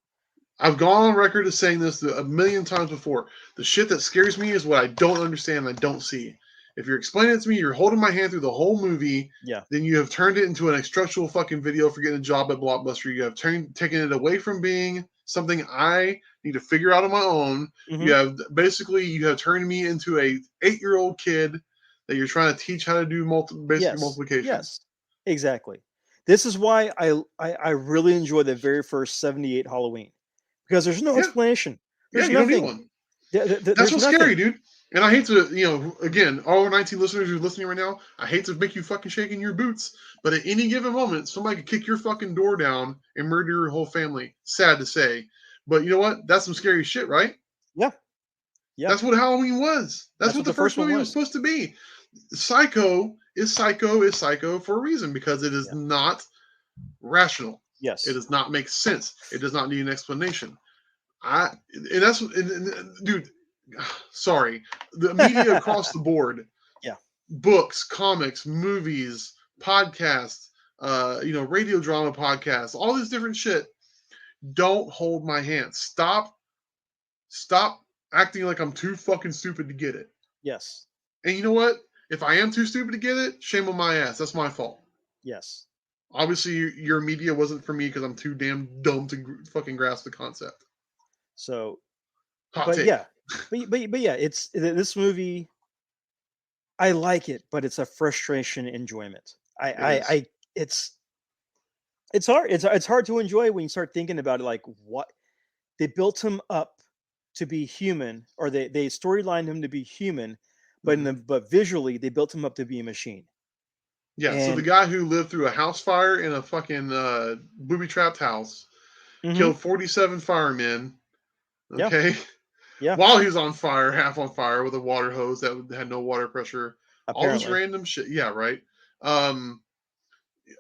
I've gone on record as saying this a million times before. The shit that scares me is what I don't understand and I don't see. If you're explaining it to me, you're holding my hand through the whole movie, then you have turned it into an instructional fucking video for getting a job at Blockbuster. You have taken it away from being something I need to figure out on my own. Mhm. You have turned me into a 8-year-old kid that you're trying to teach how to do multiplication. Yes, exactly. This is why I really enjoy the very first 78 Halloween, because there's no explanation. There's you don't need nothing. one. That's what's scary, dude. And I hate to, again, all our 19 listeners who are listening right now, I hate to make you fucking shake in your boots, but at any given moment, somebody could kick your fucking door down and murder your whole family. Sad to say. But you know what? That's some scary shit, right? Yeah. Yeah. That's what Halloween was. That's what the first movie was supposed to be. Psycho is psycho for a reason, because it is not rational. Yes. It does not make sense. It does not need an explanation. Dude, sorry, the media across the board, books, comics, movies, podcasts, radio drama podcasts, all this different shit, don't hold my hand. Stop acting like I'm too fucking stupid to get it. Yes. And you know what? If I am too stupid to get it, shame on my ass. That's my fault. Yes. Obviously, your media wasn't for me because I'm too damn dumb to fucking grasp the concept. So, Hot take. yeah, but yeah, it's this movie. I like it, but it's a frustration enjoyment. It's hard. It's hard to enjoy when you start thinking about it. Like, what they built him up to be human, or they storylined him to be human, but but visually they built him up to be a machine. Yeah, so the guy who lived through a house fire in a fucking booby-trapped house, killed 47 firemen, okay? Yeah. While he was on fire, half on fire, with a water hose that had no water pressure. Apparently. All this random shit. Yeah, right?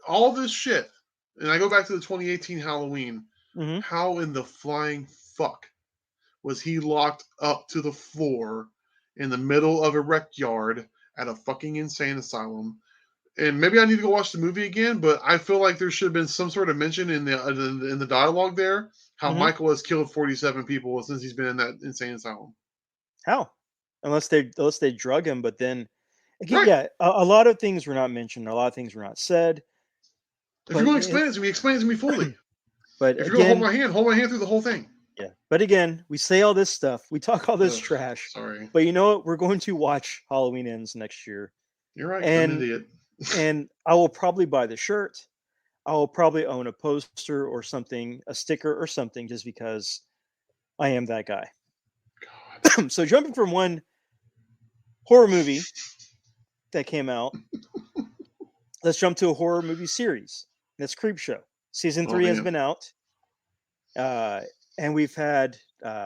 All this shit. And I go back to the 2018 Halloween. How in the flying fuck was he locked up to the floor in the middle of a rec yard at a fucking insane asylum? And maybe I need to go watch the movie again, but I feel like there should have been some sort of mention in the dialogue there how Michael has killed 47 people since he's been in that insane asylum. How? Unless they drug him, but then again, a lot of things were not mentioned, a lot of things were not said. If you're going to explain it to me fully. But if you're going to hold my hand through the whole thing. Yeah. But again, we say all this stuff, we talk all this trash. Sorry. But you know what? We're going to watch Halloween Ends next year. You're right. I'm an idiot. And I will probably buy the shirt. I will probably own a poster or something, a sticker or something, just because I am that guy. God. So jumping from one horror movie that came out, let's jump to a horror movie series. That's Creepshow. Season 3 has been out. And we've had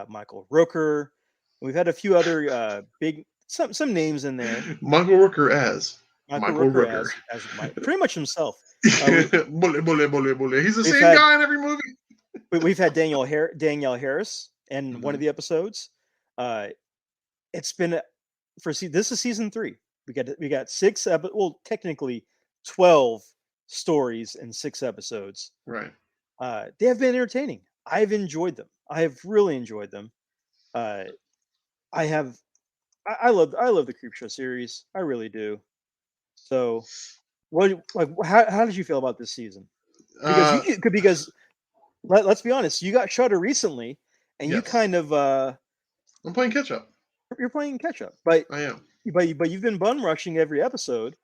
Michael Rooker. We've had a few other big some names in there. Michael Rooker as Michael Rooker. As pretty much himself. He's the same guy in every movie. We've had Danielle Harris in one of the episodes. It's been this is season 3. we got well, technically 12 stories and 6 episodes. Right. They have been entertaining. I've enjoyed them. I have really enjoyed them. I love the Creepshow series. I really do. So, how did you feel about this season? Because let's be honest, you got Shudder recently, and you Yes. kind of I'm playing catch up. you're playing catch up, but I am. but you've been bum rushing every episode,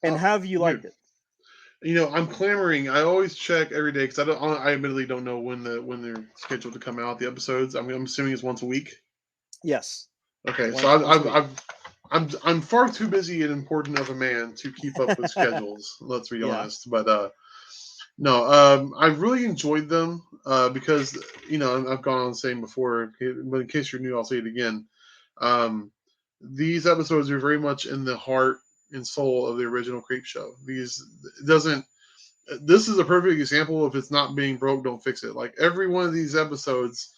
and how have you liked Dude. it? You know, I'm clamoring. I always check every day because I admittedly don't know when they're scheduled to come out. The episodes. I'm assuming it's once a week. Yes. Okay, Once so a week. I'm far too busy and important of a man to keep up with schedules. Let's be Yeah. honest. But no, I really enjoyed them because I've gone on saying before, but in case you're new, I'll say it again. These episodes are very much in the heart and soul of the original Creepshow. This is a perfect example. If it's not being broke, don't fix it. Like every one of these episodes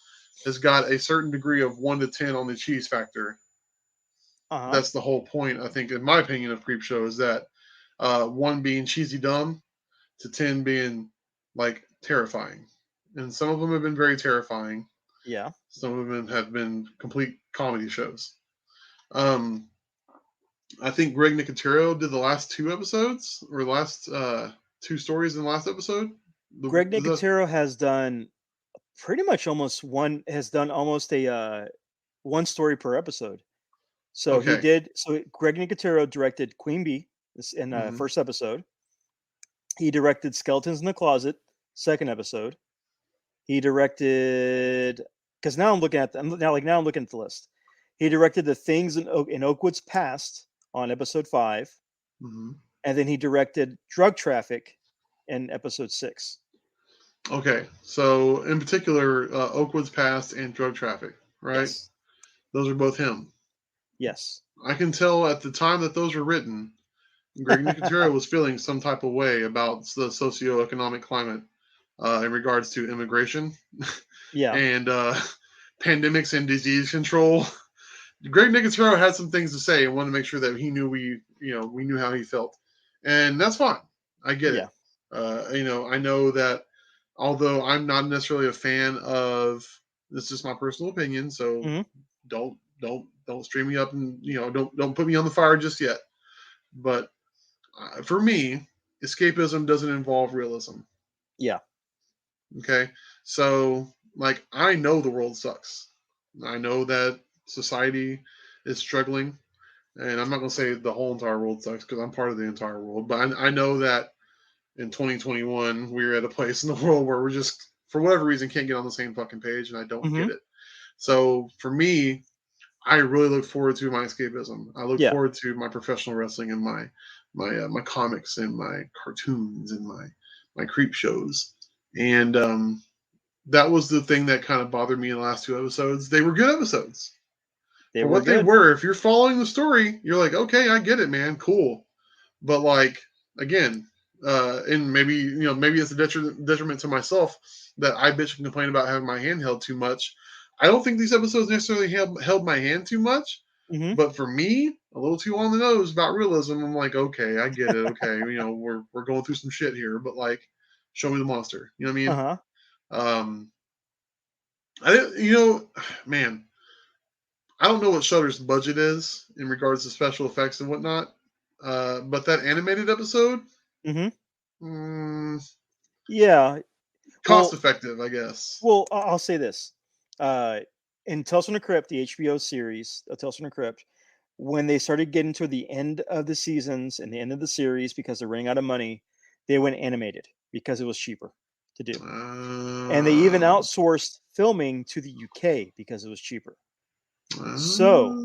has got a certain degree of 1 to 10 on the cheese factor. Uh-huh. That's the whole point, I think, in my opinion, of Creepshow is that 1 being cheesy dumb to 10 being like terrifying. And some of them have been very terrifying. Yeah. Some of them have been complete comedy shows. I think Greg Nicotero did the last 2 episodes or the last 2 stories in the last episode. Greg Nicotero has done pretty much almost one a 1 story per episode. So Okay. Greg Nicotero directed Queen Bee in Mhm. first episode. He directed Skeletons in the Closet, second episode. He directed because now I'm looking at the list. He directed The Things in Oakwood's Past on episode 5, Mhm. and then he directed Drug Traffic in episode 6. Okay, so in particular, Oakwood's Past and Drug Traffic, right? Yes. Those are both him. Yes. I can tell at the time that those were written, Greg Nicotero was feeling some type of way about the socioeconomic climate in regards to immigration Yeah. and pandemics and disease control. Greg Nicotero had some things to say and wanted to make sure that he knew we knew how he felt, and that's fine. I get it. I know that although I'm not necessarily a fan of this, is my personal opinion, so Mhm. don't stream me up and don't put me on the fire just yet. But for me, escapism doesn't involve realism. Yeah. Okay, so like I know the world sucks. I know that society is struggling, and I'm not going to say the whole entire world sucks because I'm part of the entire world. But I know that in 2021 we're at a place in the world where we're just for whatever reason can't get on the same fucking page, and I don't get it. So for me, I really look forward to my escapism. I look forward to my professional wrestling and my comics and my cartoons and my creep shows. And that was the thing that kind of bothered me in the last 2 episodes. They were good episodes. They For were what they good. were, if you're following the story, you're like, okay, I get it, man, cool. But like again, and maybe it's a detriment to myself that I bitch and complain about having my hand held too much. I don't think these episodes necessarily held my hand too much, but for me, a little too on the nose about realism. I'm like, okay, I get it. Okay, we're going through some shit here, but like, show me the monster. You know what I mean? I didn't, man, I don't know what Shudder's budget is in regards to special effects and whatnot, but that animated episode, Yeah. cost effective, I guess. Well, I'll say this: in Tales from the Crypt, the HBO series, Tales from the Crypt, when they started getting to the end of the seasons and the end of the series because they're running out of money, they went animated because it was cheaper to do, and they even outsourced filming to the UK because it was cheaper. So,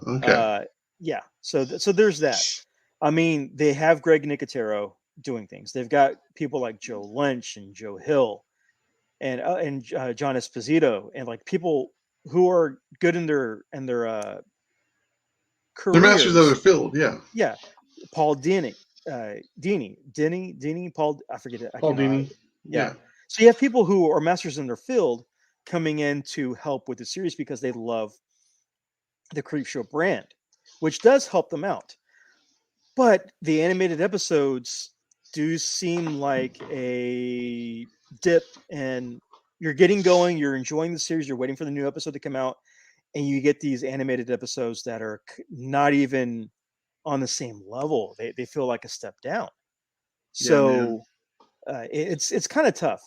okay. yeah, so there's that. I mean, they have Greg Nicotero doing things. They've got people like Joe Lynch and Joe Hill and John Esposito and like people who are good in their careers. They're masters of their field, yeah. Yeah, Paul Dini, Paul. I forget it. Paul Dini. Yeah. So you have people who are masters in their field coming in to help with the series because they love the Creepshow brand. which does help them out. But the animated episodes do seem like a dip, and you're getting going, you're enjoying the series, you're waiting for the new episode to come out, and you get these animated episodes that are not even on the same level. They feel like a step down. Yeah, man. So it's kind of tough.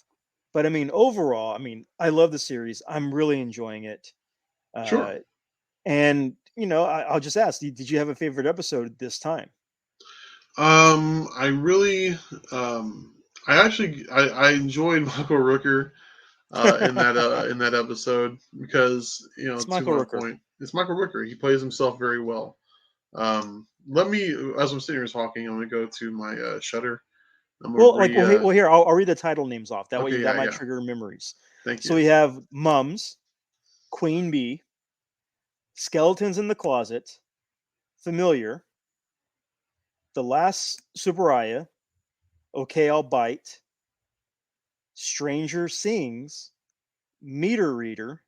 But I mean, overall, I mean, I love the series. I'm really enjoying it. Sure. And I'll just ask: did you have a favorite episode this time? I really, I enjoyed Michael Rooker in that episode because It's to Michael my Rooker. point, it's Michael Rooker. He plays himself very well. Let me, as I'm sitting here talking, I'm gonna go to my Shutter. I'm gonna Here, I'll read the title names off. That way, okay, that yeah, might yeah. trigger memories. Thank So you. we have Mums, Queen Bee, Skeletons in the Closet, Familiar, The Last Superia, Okay, I'll Bite, Stranger Sings, Meter Reader,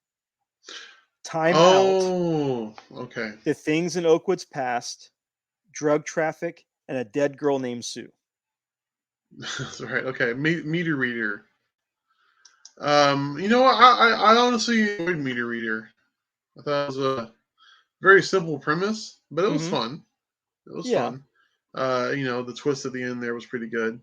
Time Out, Oh, okay. The Things in Oakwood's Past, Drug Traffic, and A Dead Girl Named Sue. That's right. Okay, Meter Reader. I honestly enjoyed Meter Reader. I thought it was a very simple premise, but it was Mm-hmm. fun. It was Yeah. fun. The twist at the end there was pretty good.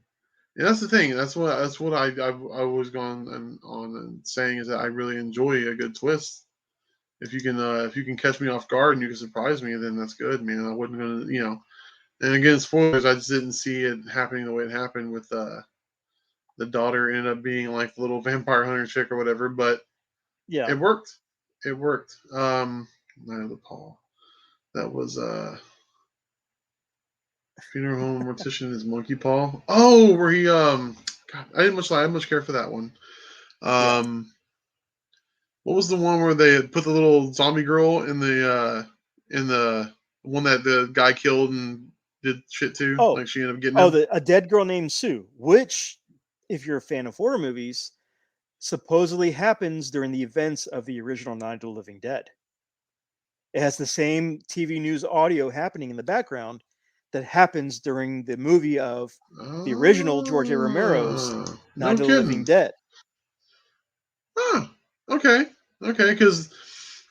And that's the thing. That's what I've always gone on and saying is that I really enjoy a good twist. If you can catch me off guard and you can surprise me, then that's good, man. I wasn't gonna. And again, spoilers. I just didn't see it happening the way it happened with the daughter ended up being like the little vampire hunter chick or whatever. But Yeah. it worked. It worked. Night of the Paul. That was Funeral Home Mortician is Monkey Paw. Oh, where he God, I didn't much care for that one. What was the one where they put the little zombie girl in the one that the guy killed and did shit to? Oh, Like she ended up getting him. A Dead Girl Named Sue, which, if you're a fan of horror movies, supposedly happens during the events of the original Night of the Living Dead. It has the same TV news audio happening in the background that happens during the movie of the original George A. Romero's No Night of the Living kidding. Dead. Oh, okay, because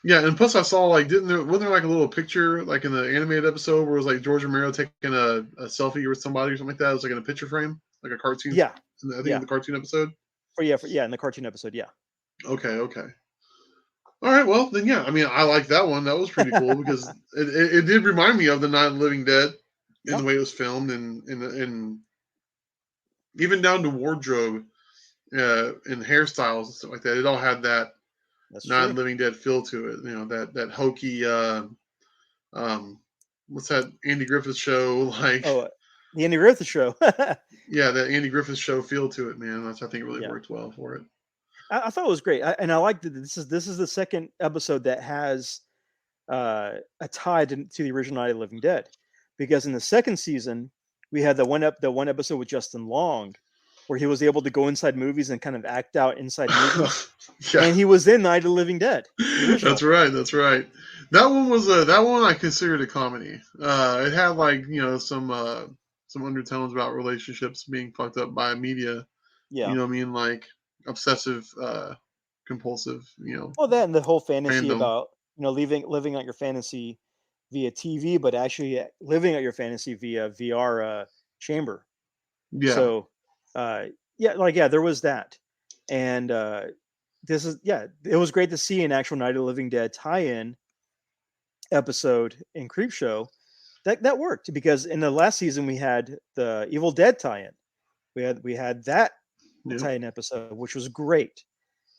yeah, and plus I saw wasn't there like a little picture like in the animated episode where it was like George Romero taking a selfie with somebody or something like that. It was like in a picture frame, like a cartoon. Yeah, I think in the cartoon episode. In the cartoon episode, yeah. Okay. All right, well then, yeah. I mean, I like that one. That was pretty cool because it did remind me of the Night of the Living Dead in the way it was filmed and even down to wardrobe and hairstyles and stuff like that. It all had that Night of the Living Dead feel to it. That hokey. What's that Andy Griffith show like? Oh, the Andy Griffith Show. Yeah, that Andy Griffith Show feel to it, man. I think it really worked well for it. I thought it was great, and I like that this is the second episode that has a tie to the original Night of the Living Dead, because in the second season we had the one episode with Justin Long where he was able to go inside movies and kind of act out inside movies, and he was in Night of the Living Dead. That's right. That one was that one I considered a comedy. It had some undertones about relationships being fucked up by media. Yeah, you know what I mean, like obsessive, compulsive. Well, that and the whole fantasy fandom. about living out your fantasy via TV, but actually living out your fantasy via VR chamber. Yeah. So, there was that, and it was great to see an actual Night of the Living Dead tie-in episode in Creepshow. That worked because in the last season we had the Evil Dead tie-in. We had that tie-in episode, which was great,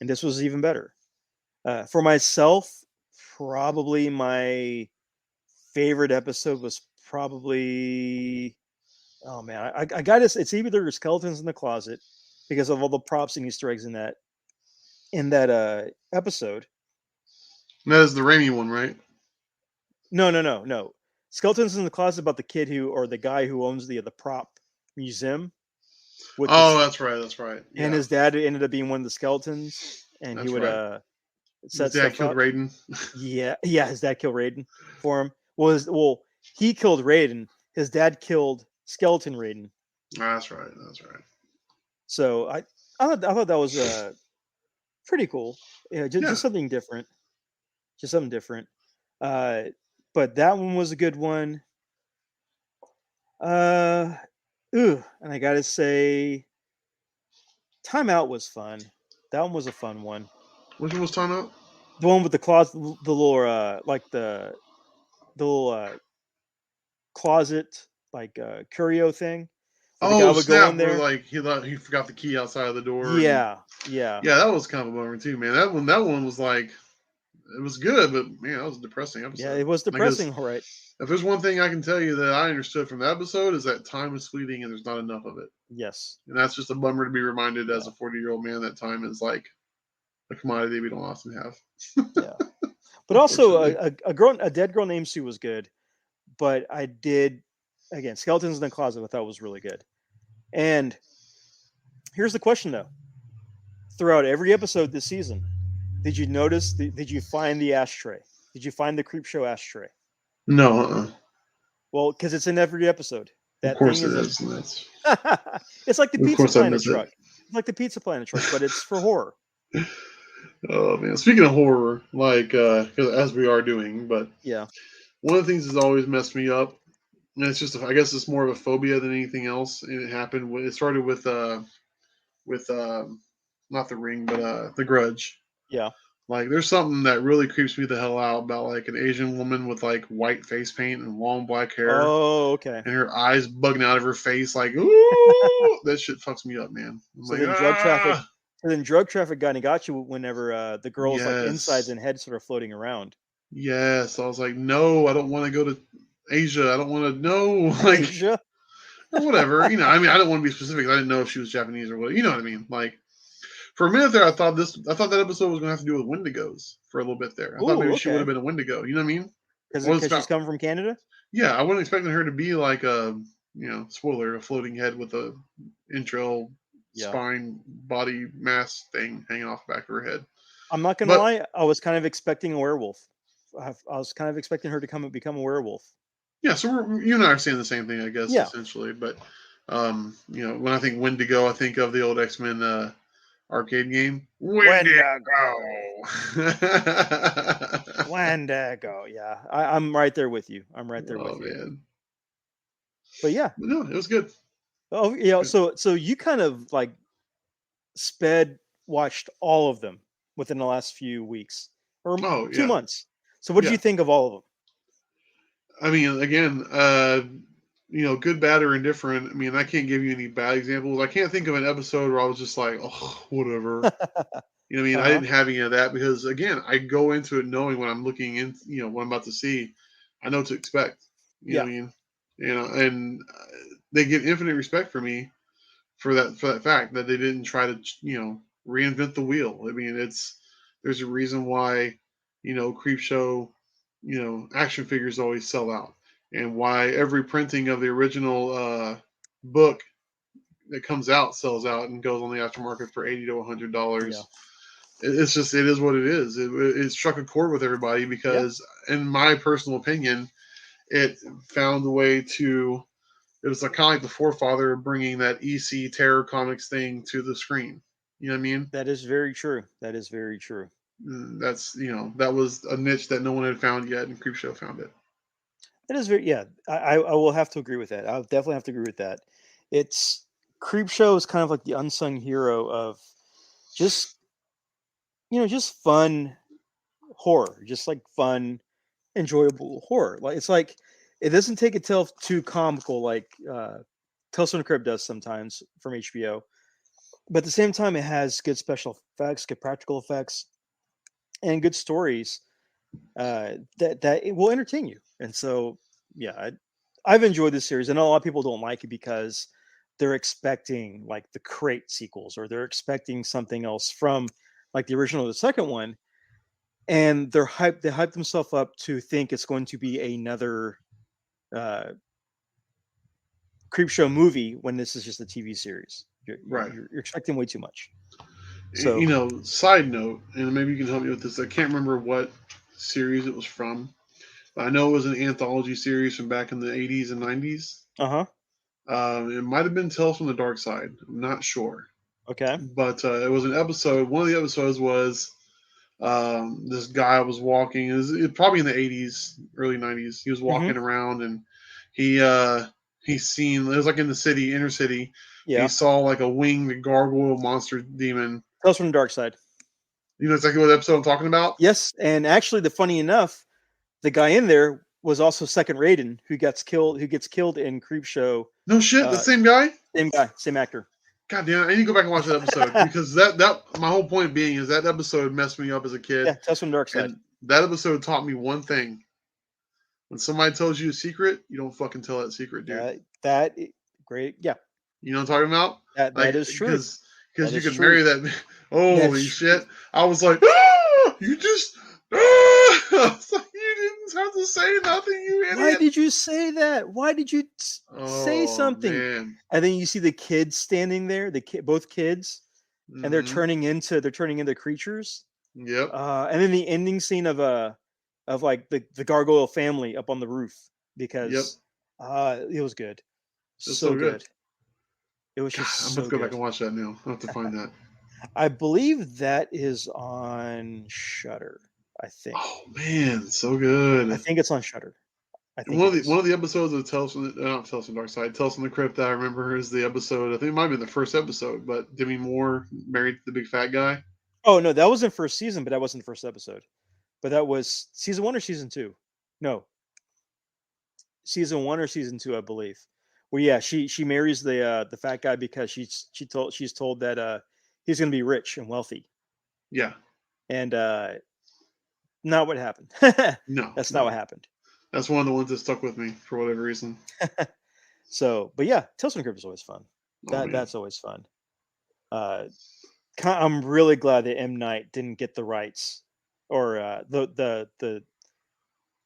and this was even better. For myself, probably my favorite episode was probably. Oh man, I got this. It's either Skeletons in the Closet because of all the props and Easter eggs in that episode. That is the Raimi one, right? No. Skeletons in the Closet about the kid or the guy who owns the prop museum. That's right. Yeah. And his dad ended up being one of the skeletons, and he would set his dad killed Raiden. Yeah, his dad killed Raiden for him. he killed Raiden. His dad killed Skeleton Raiden. That's right. That's right. So I thought that was pretty cool. Yeah, just, Yeah. just something different. Just something different. But that one was a good one. And I gotta say, Time Out was fun. That one was a fun one. Which one was Time Out? The one with the closet, the little like the little closet, like curio thing, where the guy Oh would go snap! in Where there. like he forgot the key outside of the door, and Yeah, yeah, yeah, that was kind of a bummer too, man. That one was like it was good, but man, that was a depressing yeah. episode. It was Because depressing, all right. if there's one thing I can tell you that I understood from the episode is that time is fleeting and there's not enough of it, Yes, and that's just a bummer to be reminded as yeah, a 40-year-old man that time is like a commodity we don't often have. yeah. But also, Unfortunately. a dead girl named Sue was good. But I did, again, Skeletons in the Closet. I thought was really good. And here's the question though: throughout every episode this season, did you notice? Did you find the ashtray? Did you find the Creepshow ashtray? No, Well, because it's in every episode. of That thing course it is is. And that's, it's like the of Pizza course I Planet miss it. truck. It's like the Pizza Planet truck, but it's for horror. Oh man, speaking of horror, like 'cause as we are doing, but Yeah. one of the things that's always messed me up, and it's just I guess it's more of a phobia than anything else. And it happened. It started with not The Ring, but The Grudge. Yeah. Like there's something that really creeps me the hell out about like an Asian woman with like white face paint and long black hair Oh, okay. and her eyes bugging out of her face like ooh, that shit fucks me up, man. I'm So like then drug traffic. ah. So then drug traffic got you whenever the girls like insides Yes. and heads sort of floating around. Yes. I was like, no, I don't want to go to Asia. I don't want to know. Like, Asia. or whatever. I mean, I don't want to be specific. I didn't know if she was Japanese or what. You know what I mean? Like, for a minute there, I thought that episode was going to have to do with Wendigos for a little bit there. I thought Ooh, maybe she would have okay. been a Wendigo. You know what I mean? Because she's coming from Canada. Yeah, I wasn't expecting her to be like a, spoiler, a floating head with a entrail, Yeah. spine, body mass thing hanging off the back of her head. I'm not gonna But lie. I was kind of expecting a werewolf. I was kind of expecting her to become a werewolf. yeah, so you and I are saying the same thing, I guess, Yeah. essentially. But when I think Wendigo, I think of the old X-Men arcade game. Wendigo. Oh Wendigo. Yeah, I'm right there with you. I'm right there with you. man, But yeah. but no, it was good. Oh yeah. So you kind of like watched all of them within the last few weeks or Oh 2 months. So what did yeah. you think of all of them? I mean, again, good, bad, or indifferent. I mean, I can't give you any bad examples. I can't think of an episode where I was just like, oh, whatever. You know what I mean? I didn't have any of that because, again, I go into it knowing when I'm looking in, what I'm about to see, I know what to expect. You know what I mean? And they give infinite respect for me for that fact that they didn't try to, reinvent the wheel. I mean, there's a reason why, Creepshow, action figures always sell out, and why every printing of the original book that comes out sells out and goes on the aftermarket for $80 to $100. Yeah. It's just it is what it is. It struck a chord with everybody because, in my personal opinion, it found a way to. It was kind of like the forefather of bringing that EC Terror Comics thing to the screen. You know what I mean? That is very true. That is very true. That's that was a niche that no one had found yet, and Creepshow found it. That is very I will have to agree with that. I'll definitely have to agree with that. It's Creepshow is kind of like the unsung hero of just just fun horror, just like fun, enjoyable horror. Like it doesn't take itself too comical like Tales from the Crypt does sometimes from HBO, but at the same time it has good special effects, good practical effects, and good stories that it will entertain you. And so I've enjoyed this series. I know a lot of people don't like it because they're expecting like the Crate sequels or they're expecting something else from like the original or the second one, and they hype themselves up to think it's going to be another Creepshow movie when this is just a TV series. Right. You're expecting way too much. So side note, and maybe you can help me with this. I can't remember what series it was from, I know it was an anthology series from back in the 80s and 90s. Uh-huh. It might have been Tales from the Dark Side. I'm not sure. Okay. But it was an episode. One of the episodes was this guy was walking. It probably in the 80s, early 90s. He was walking around and he's seen. It was like in the city, inner city. Yeah. He saw like a winged gargoyle monster demon. Tales from the Dark Side. You know exactly what episode I'm talking about? Yes, and actually, the funny enough, the guy in there was also Second Raiden, who gets killed in Creepshow. No shit, the same guy? Same guy, same actor. God damn, I need to go back and watch that episode because that my whole point being is that episode messed me up as a kid. Yeah, Tales from the Dark Side. And that episode taught me one thing. When somebody tells you a secret, you don't fucking tell that secret, dude. Great, yeah. You know what I'm talking about? That is true. Because you can marry that. Holy shit! I was like, you just. I was like, you didn't have to say nothing, you idiot. Why did you say that? Why did you say something? Man. And then you see the kids standing there, both kids, and they're turning into creatures. Yep. And then the ending scene of like the gargoyle family up on the roof because it was good. So good. It was just I'm gonna go back and watch that now. I'll have to find that. I believe that is on Shudder. I think. Oh man, so good. I think it's on Shudder. I think one of the episodes of Tales from the Dark Side, Tales from the Crypt that I remember is the episode. I think it might be the first episode, but Demi Moore married the big fat guy. Oh no, that wasn't first season, but that wasn't the first episode. But that was season 1 or season 2? No. Season 1 or season 2, I believe. Well, yeah, she marries the fat guy because she's told that he's going to be rich and wealthy. Yeah. And not what happened. No, that's not what happened. That's one of the ones that stuck with me for whatever reason. So, but yeah, Tales from the Crypt is always fun. That's always fun. I'm really glad that M. Night didn't get the rights, or the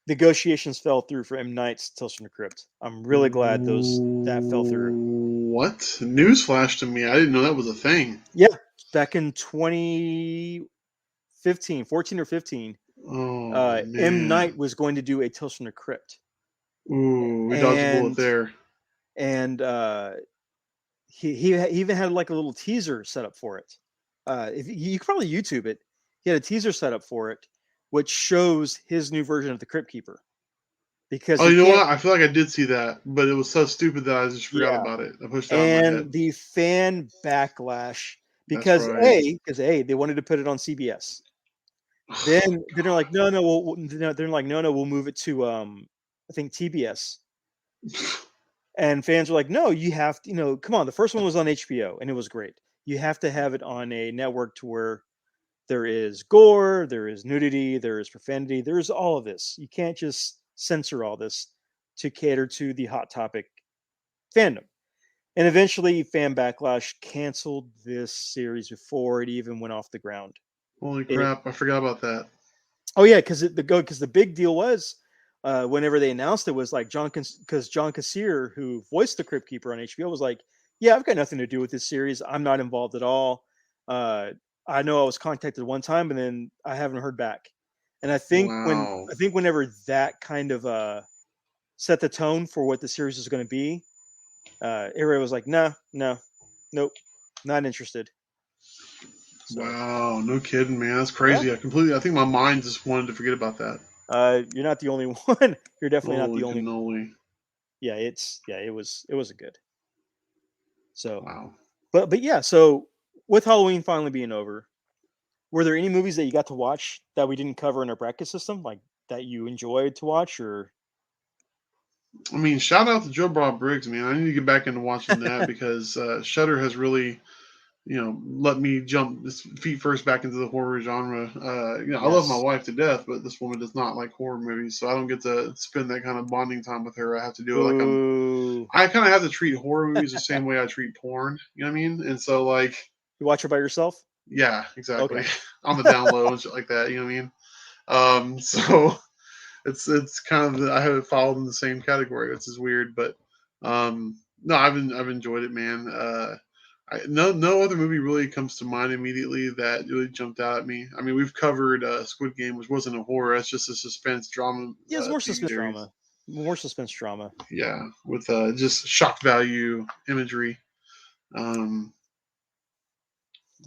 negotiations fell through for M. Night's Tales from the Crypt. I'm really glad that fell through. What? Newsflash to me. I didn't know that was a thing. Yeah, back in 2015, 14 or 15, M. Night was going to do a Tales from the Crypt. Ooh, we dodged a bullet there. And he even had like a little teaser set up for it. If you could probably YouTube it. He had a teaser set up for it, which shows his new version of the Crypt Keeper. Because you know what? I feel like I did see that, but it was so stupid that I just forgot about it. I pushed it out of my head. And the fan backlash because they wanted to put it on CBS. Then they're like, no, we'll move it to I think TBS. And fans were like, no, you have to, come on. The first one was on HBO and it was great. You have to have it on a network to where there is gore, there is nudity, there is profanity, there is all of this. You can't just censor all this to cater to the Hot Topic fandom. And eventually, fan backlash canceled this series before it even went off the ground. Holy crap! I forgot about that. Oh yeah, because the big deal was whenever they announced it was like John Kassir, who voiced the Crypt Keeper on HBO, was like, "Yeah, I've got nothing to do with this series. I'm not involved at all. I know I was contacted one time, and then I haven't heard back." And I think whenever that kind of set the tone for what the series is going to be, everybody was like, "Nope, not interested." So, wow, no kidding, man. That's crazy. Yeah. I think my mind just wanted to forget about that. You're not the only one. You're definitely not the only one. Yeah, it was a good. So, wow. But yeah, so with Halloween finally being over, were there any movies that you got to watch that we didn't cover in our bracket system, like that you enjoyed to watch, or? I mean, shout out to Joe Bob Briggs, man. I need to get back into watching that because Shudder has really, let me jump feet first back into the horror genre. I love my wife to death, but this woman does not like horror movies, so I don't get to spend that kind of bonding time with her. I have to do it I kind of have to treat horror movies the same way I treat porn. You know what I mean? And so, like, you watch it by yourself? Yeah, exactly. Okay. On the down low and shit like that. You know what I mean? So it's kind of I have it followed in the same category, which is weird, but no, I've enjoyed it, man. No other movie really comes to mind immediately that really jumped out at me. I mean, we've covered Squid Game, which wasn't a horror; it's just a suspense drama Yeah, it's more TV suspense series. drama. More suspense drama. Yeah, with just shock value imagery. Um,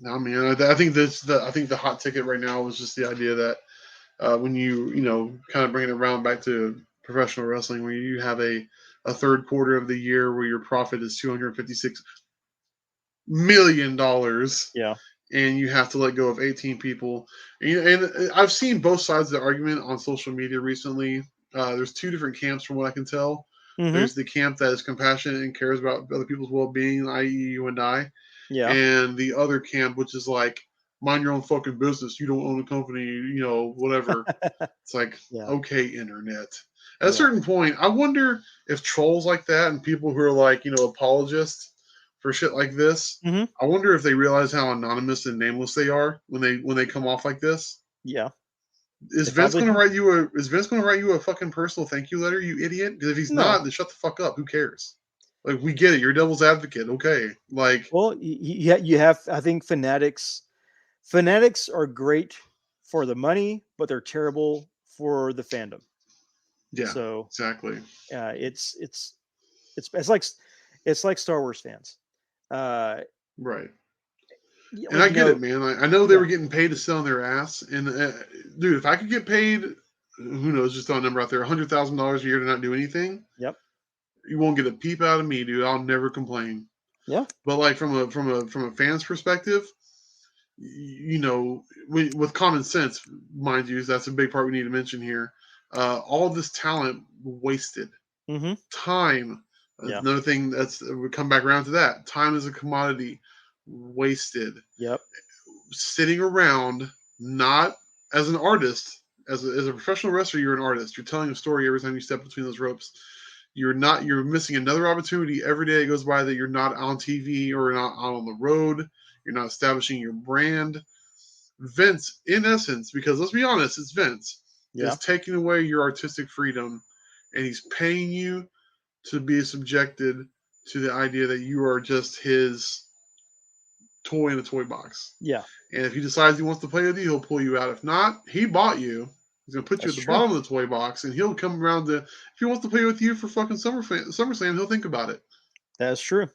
I mean, I think the hot ticket right now was just the idea that when you kind of bring it around back to professional wrestling, where you have a third quarter of the year where your profit is $256 million, Yeah. and you have to let go of 18 people. And I've seen both sides of the argument on social media recently. There's two different camps from what I can tell. Mm-hmm. There's the camp that is compassionate and cares about other people's well-being, i.e. you and I, Yeah. and the other camp, which is like, mind your own fucking business. You don't own a company, whatever. It's like, Yeah. okay, internet. At a certain point, I wonder if trolls like that and people who are like, apologists for shit like this, Mm-hmm. I wonder if they realize how anonymous and nameless they are when they come off like this. Yeah. Is They Vince probably going to write you a fucking personal thank you letter, you idiot? Because if he's No. not, then shut the fuck up. Who cares? Like, we get it. You're devil's advocate. Okay. Like, Well, you have. I think fanatics are great for the money, but they're terrible for the fandom. yeah, So exactly. it's like Star Wars fans. Right. Yeah, And like, I you get know, it, man. I know they yeah. were getting paid to sit on their ass. And, dude, if I could get paid, who knows, just throw a number out there, $100,000 a year to not do anything, Yep. you won't get a peep out of me, dude. I'll never complain. Yeah. But, like, from a fan's perspective, with common sense, mind you, that's a big part we need to mention here. All of this talent wasted. Mm-hmm. Time. Yeah. Another thing we come back around to that. Time is a commodity. Wasted. Yep. Sitting around, not as an artist, as a professional wrestler, you're an artist. You're telling a story every time you step between those ropes. You're missing another opportunity every day that goes by that you're not on TV or not out on the road. You're not establishing your brand. Vince, in essence, because let's be honest, it's Vince, is taking away your artistic freedom, and he's paying you to be subjected to the idea that you are just his toy in a toy box. Yeah. And if he decides he wants to play with you, he'll pull you out. If not, he bought you. He's going to put you at the bottom of the toy box, and he'll come around if he wants to play with you for fucking SummerSlam, he'll think about it. That's true.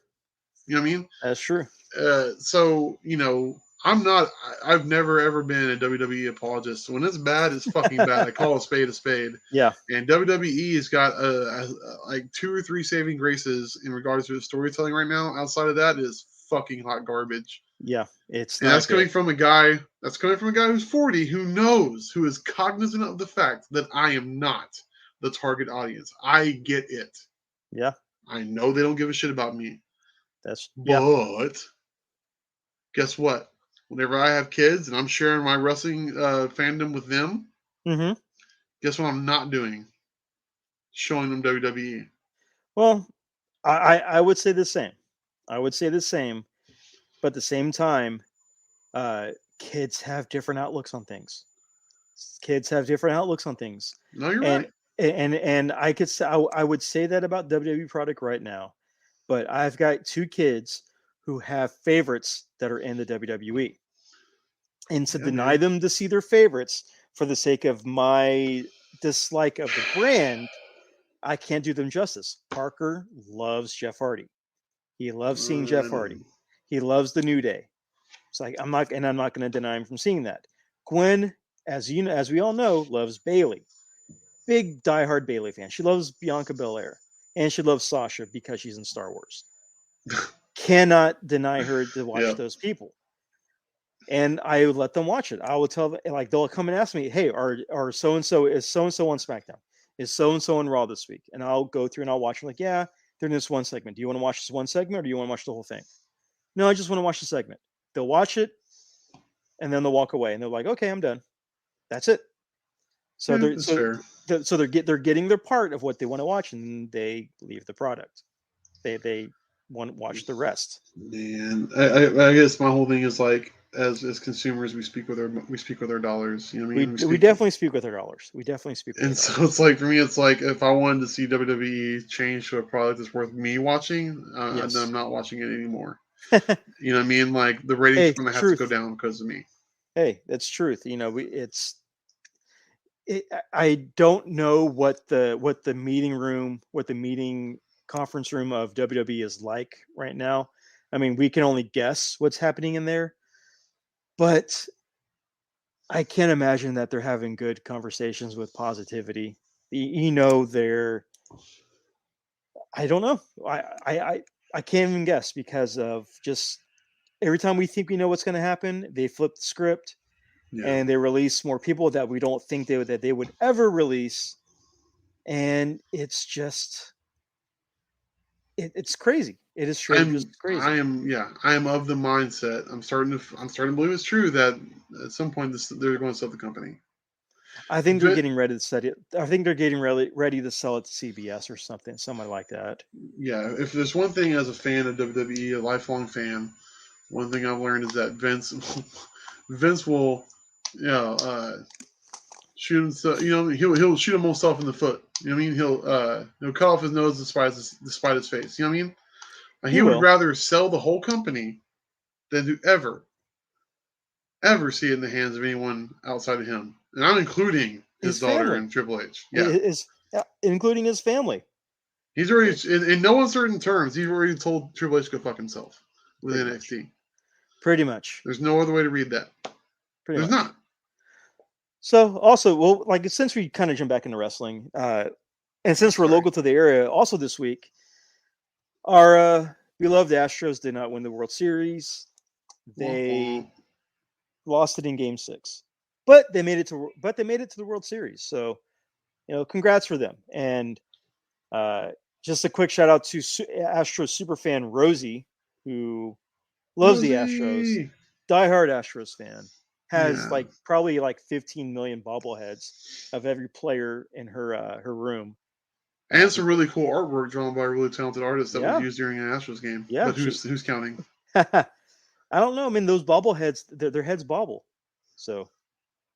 You know what I mean? That's true. So, I've never ever been a WWE apologist. When it's bad, it's fucking bad. I call a spade a spade. Yeah. And WWE has got like 2 or 3 saving graces in regards to the storytelling right now. Outside of that is fucking hot garbage. Yeah. And that's coming from a guy who's 40, who is cognizant of the fact that I am not the target audience. I get it. Yeah. I know they don't give a shit about me. But guess what? Whenever I have kids and I'm sharing my wrestling fandom with them, guess what I'm not doing? Showing them WWE. Well, I would say the same. But at the same time, kids have different outlooks on things. No, you're right. And I could say I would say that about WWE product right now, but I've got 2 kids who have favorites that are in the WWE, and to deny them to see their favorites for the sake of my dislike of the brand, I can't do them justice. Parker loves Jeff Hardy. He loves seeing Jeff Hardy. He loves the New Day. It's like I'm not going to deny him from seeing that. Gwen, as we all know, loves Bayley. Big diehard Bayley fan. She loves Bianca Belair, and she loves Sasha because she's in Star Wars. Cannot deny her to watch those people. And I would let them watch it. I will tell them, like, they'll come and ask me, "Hey, are so and so on SmackDown? Is so and so on Raw this week?" And I'll go through and I'll watch them. Like, yeah, they're in this one segment. Do you want to watch this one segment, or do you want to watch the whole thing? No, I just want to watch the segment. They'll watch it, and then they'll walk away, and they're like, "Okay, I'm done." That's it. So they're getting their part of what they want to watch, and they leave the product. They want to watch the rest. Man, I guess my whole thing is like, as consumers, we speak with our dollars. You know what I mean? We definitely speak with our dollars. So it's like, for me, it's like, if I wanted to see WWE change to a product that's worth me watching, then I'm not watching it anymore. You know what I mean? Like the ratings Hey, are going to have to truth. go down because of me. Hey, that's truth. I don't know what the meeting conference room of WWE is like right now. I mean, we can only guess what's happening in there, but I can't imagine that they're having good conversations with positivity. They're. I don't know. I can't even guess because of just every time we think we know what's going to happen, they flip the script Yeah. and they release more people that we don't think that they would ever release, and it's just it's crazy. It is straight up just crazy. I am of the mindset. I'm starting to believe it's true that at some point they're going to sell the company. I think they're But getting ready to set it. I think they're getting ready to sell it to CBS or something like that. yeah, if there's one thing as a fan of WWE, a lifelong fan, one thing I've learned is that Vince will, you know, shoot himself. You know, he'll shoot himself in the foot. You know what I mean? He'll cut off his nose despite his face. You know what I mean? Like, He he would will. rather sell the whole company than to ever see it in the hands of anyone outside of him, and I'm including his His daughter family and Triple H. Yeah, is including his family. he's already in no uncertain terms. He's already told Triple H to go fuck himself with Pretty much. NXT. Pretty much. There's no other way to read that. Pretty There's much. not. So also, well, like since we kind of jump back into wrestling, and since we're Sorry. local to the area, also this week, our beloved Astros did not win the World Series. They lost it in Game 6, but they made it to the World Series. So, congrats for them. And just a quick shout out to Astros superfan Rosie, who loves the Astros, Rosie! diehard Astros fan, has Yeah. probably 15 million bobbleheads of every player in her room. And some really cool artwork drawn by a really talented artist that was Yeah. used during an Astros game. Yeah, But who's counting? I don't know. I mean, those bobbleheads, their heads bobble. So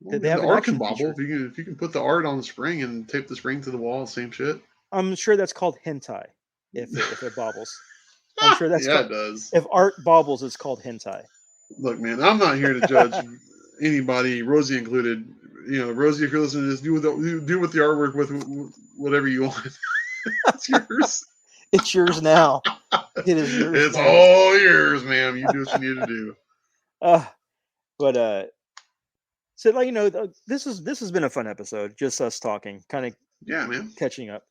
Well, they have the an art can action bobble feature. if you can put the art on the spring and tape the spring to the wall. Same shit. I'm sure that's called hentai. If it bobbles, I'm sure that's Yeah, called. it does. If art bobbles, it's called hentai. Look, man, I'm not here to judge anybody, Rosie included. You know, Rosie, if you're listening to this, do with the artwork with whatever you want. It's yours. It's yours now. It is yours. It's now. all yours, ma'am. You do what you need to do. So this has been a fun episode. Just us talking, kind of Yeah, man. catching up.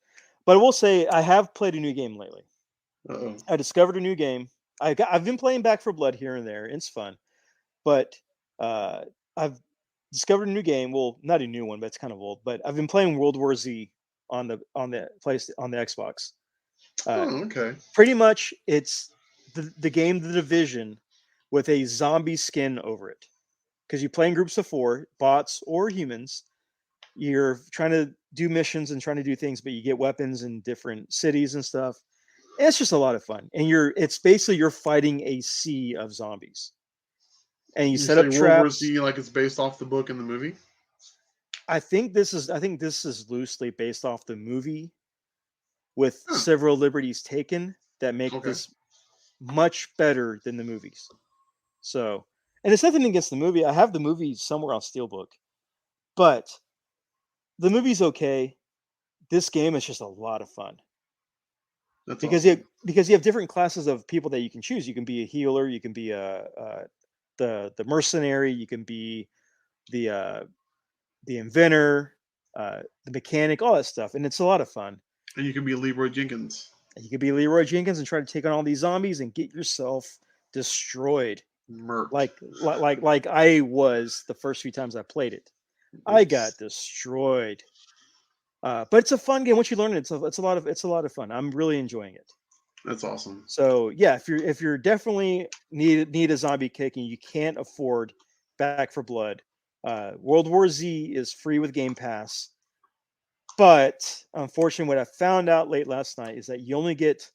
But I will say I have played a new game lately. Uh-oh. I discovered a new game. I've been playing Back for Blood here and there. It's fun, but I've discovered a new game. Well, not a new one, but it's kind of old. But I've been playing World War Z on the Xbox. Okay. Pretty much, it's the game The Division with a zombie skin over it. Because you play in groups of 4, bots or humans. You're trying to do missions and trying to do things, but you get weapons in different cities and stuff. And it's just a lot of fun. And it's basically you're fighting a sea of zombies. And you set up World traps. War Z, like it's based off the book and the movie. I think this is loosely based off the movie, with several liberties taken that make this much better than the movies. So, and it's nothing against the movie. I have the movie somewhere on Steelbook, but the movie's okay. This game is just a lot of fun. That's because awesome. you have different classes of people that you can choose. You can be a healer, you can be the mercenary, you can be the inventor, the mechanic, all that stuff, and it's a lot of fun. And you can be Leroy Jenkins. You could be Leroy Jenkins and try to take on all these zombies and get yourself destroyed. Murked. Like I was the first few times I played it. I got destroyed. But it's a fun game. Once you learn it, it's a lot of fun. I'm really enjoying it. That's awesome. So yeah, if you're definitely need a zombie kick and you can't afford Back for Blood, World War Z is free with Game Pass. But unfortunately, what I found out late last night is that you only get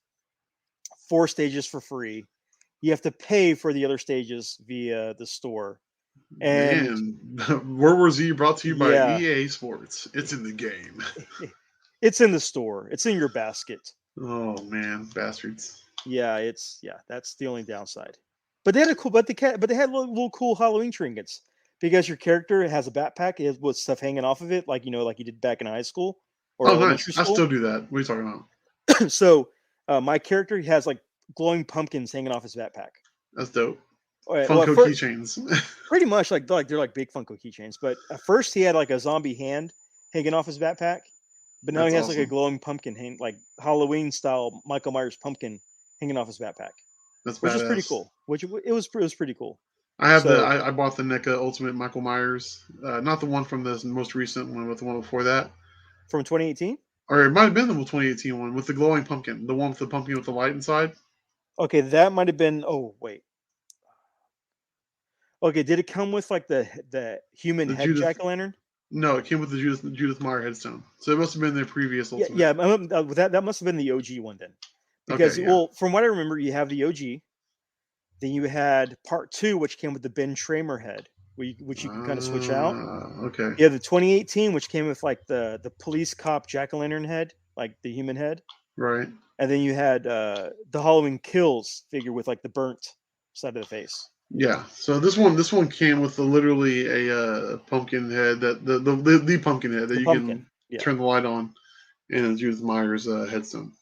4 stages for free. You have to pay for the other stages via the store. And World War Z brought to you by Yeah. EA Sports. It's in the game. it's in the store. It's in your basket. Oh man, bastards. Yeah, that's the only downside. But they had but they had little cool Halloween trinkets because your character has a backpack with stuff hanging off of it, like like you did back in high school or Oh, nice. elementary I school. still do that. What are you talking about? So my character has like glowing pumpkins hanging off his backpack. That's dope. All right, well, Funko keychains. pretty much like they're like big Funko keychains. But at first he had like a zombie hand hanging off his backpack, but now That's he has like a awesome. glowing pumpkin like Halloween style Michael Myers pumpkin hanging off his backpack, That's which is pretty badass. cool. It was pretty cool. I have So I bought the NECA Ultimate Michael Myers, not the one from the most recent one, but the one before that, from 2018. or it might have been the 2018 one with the glowing pumpkin, the one with the pumpkin with the light inside. Okay, that might have been. Oh wait. Okay, did it come with like the human The head Judith, jack o' lantern? no, it came with the Judith Meyer headstone, so it must have been their previous Yeah, Ultimate. yeah. That must have been the OG one then, because Okay, yeah. from what I remember, you have the OG. Then you had part 2, which came with the Ben Tramer head, which you can kind of switch out. Okay. You have the 2018, which came with like the police cop jack o' lantern head, like the human head, Right. and then you had the Halloween Kills figure with like the burnt side of the face. Yeah. So this one came with literally a pumpkin head that the pumpkin head that The you pumpkin. can Yeah. turn the light on, and a Judith Myers headstone.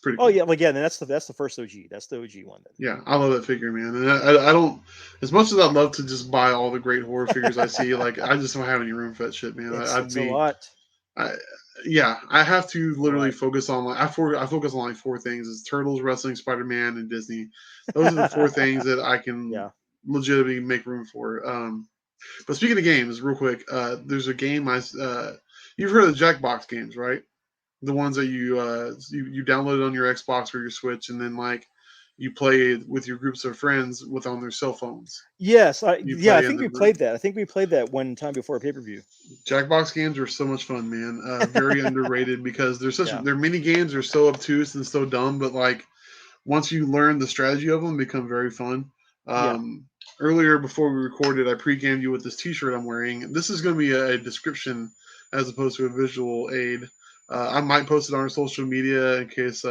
Pretty Oh cool. yeah, again, that's the first OG. That's the OG one. Then. Yeah, I love that figure, man. And I don't, as much as I'd love to just buy all the great horror figures I see, like I just don't have any room for that shit, man. It's a lot. Yeah, I have to literally Right. focus on I focus on like 4 things: is Turtles, wrestling, Spider Man, and Disney. Those are the 4 things that I can Yeah. legitimately make room for. But speaking of games, real quick, there's a game you've heard of the Jackbox games, right? The ones that you downloaded on your Xbox or your Switch, and then like you play with your groups of friends on their cell phones. Yes. I You play in think the we group. played that. I think we played that one time before a pay-per-view. Jackbox games are so much fun, man. Very underrated because Yeah. their mini games are so obtuse and so dumb, but like once you learn the strategy of them, they become very fun. Yeah. Earlier before we recorded, I pre-gamed you with this T-shirt I'm wearing. This is going to be a description as opposed to a visual aid. I might post it on our social media in case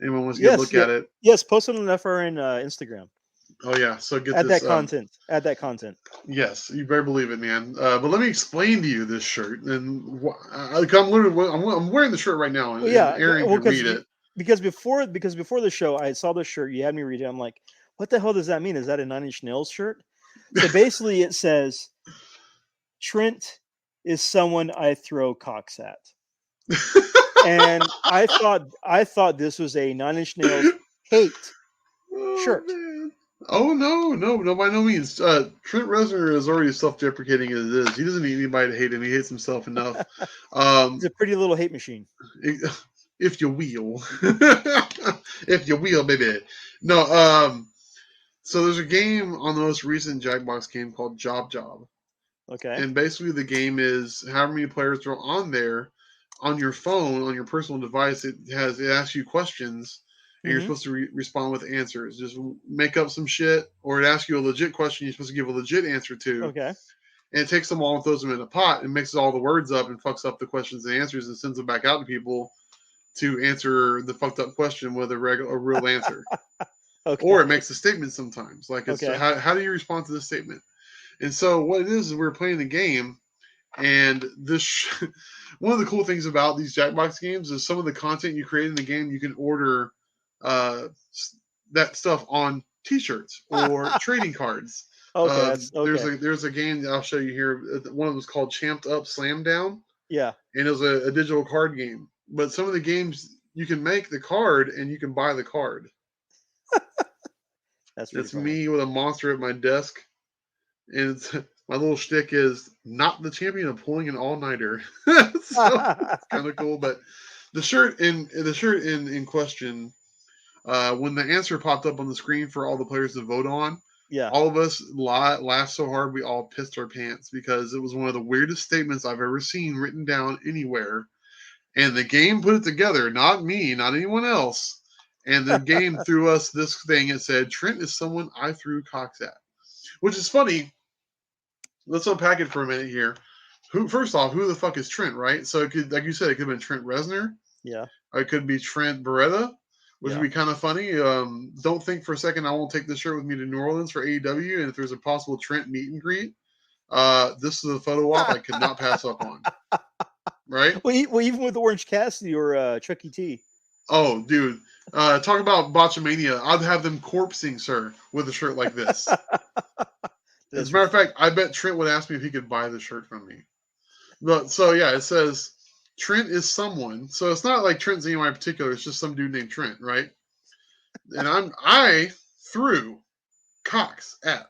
anyone wants to get a look at it. Yes. Post it on FRN Instagram. Oh yeah, so get Add this. that content. Add that content. Yes, you better believe it, man. But let me explain to you this shirt, and I'm wearing the shirt right now, and, Well, yeah. and Aaron Well, can read it. because before the show, I saw this shirt. You had me read it. I'm like, what the hell does that mean? Is that a Nine Inch Nails shirt? So basically, it says, Trent is someone I throw cocks at. And I thought this was a Nine Inch Nails hate shirt. Man. Oh no, by no means. Trent Reznor is already self-deprecating as it is. He doesn't need anybody to hate him. He hates himself enough. It's a pretty little hate machine. If you will, if you will, baby. No. So there's a game on the most recent Jackbox game called Job. Okay. And basically the game is however many players are on there on your phone, on your personal device. It asks you questions, and you're supposed to respond with answers. Just make up some shit, or it asks you a legit question you're supposed to give a legit answer to. Okay. And it takes them all and throws them in a pot and mixes all the words up and fucks up the questions and answers and sends them back out to people to answer the fucked up question with a real answer. Okay. Or it makes a statement sometimes. Like, it's Okay. how do you respond to this statement? And so what it is we're playing the game, and this one of the cool things about these Jackbox games is some of the content you create in the game, you can order that stuff on T-shirts or trading cards. Okay. There's a game that I'll show you here. One of them was called Champed Up Slam Down. Yeah. And it was a digital card game. But some of the games you can make the card and you can buy the card. That's funny. me with a monster at my desk. And my little shtick is not the champion of pulling an all-nighter. So it's kind of cool. But the shirt in question, when the answer popped up on the screen for all the players to vote on, Yeah. all of us laughed so hard we all pissed our pants because it was one of the weirdest statements I've ever seen written down anywhere. And the game put it together, not me, not anyone else. And the game threw us this thing. It said, Trent is someone I threw cocks at. Which is funny. Let's unpack it for a minute here. First off, who the fuck is Trent, right? So it could, like you said, it could have been Trent Reznor. Yeah. Or it could be Trent Beretta. which Yeah. would be kind of funny. Don't think for a second I won't take this shirt with me to New Orleans for AEW, and if there's a possible Trent meet and greet, this is a photo op I could not pass up on. Right? Well, even with Orange Cassidy or Chucky T. Oh, dude. Talk about botchamania. I'd have them corpsing, sir, with a shirt like this. As a matter of fact, I bet Trent would ask me if he could buy the shirt from me. But so yeah, it says Trent is someone. So it's not like Trent's anyone in particular. It's just some dude named Trent, right? And I threw cocks at.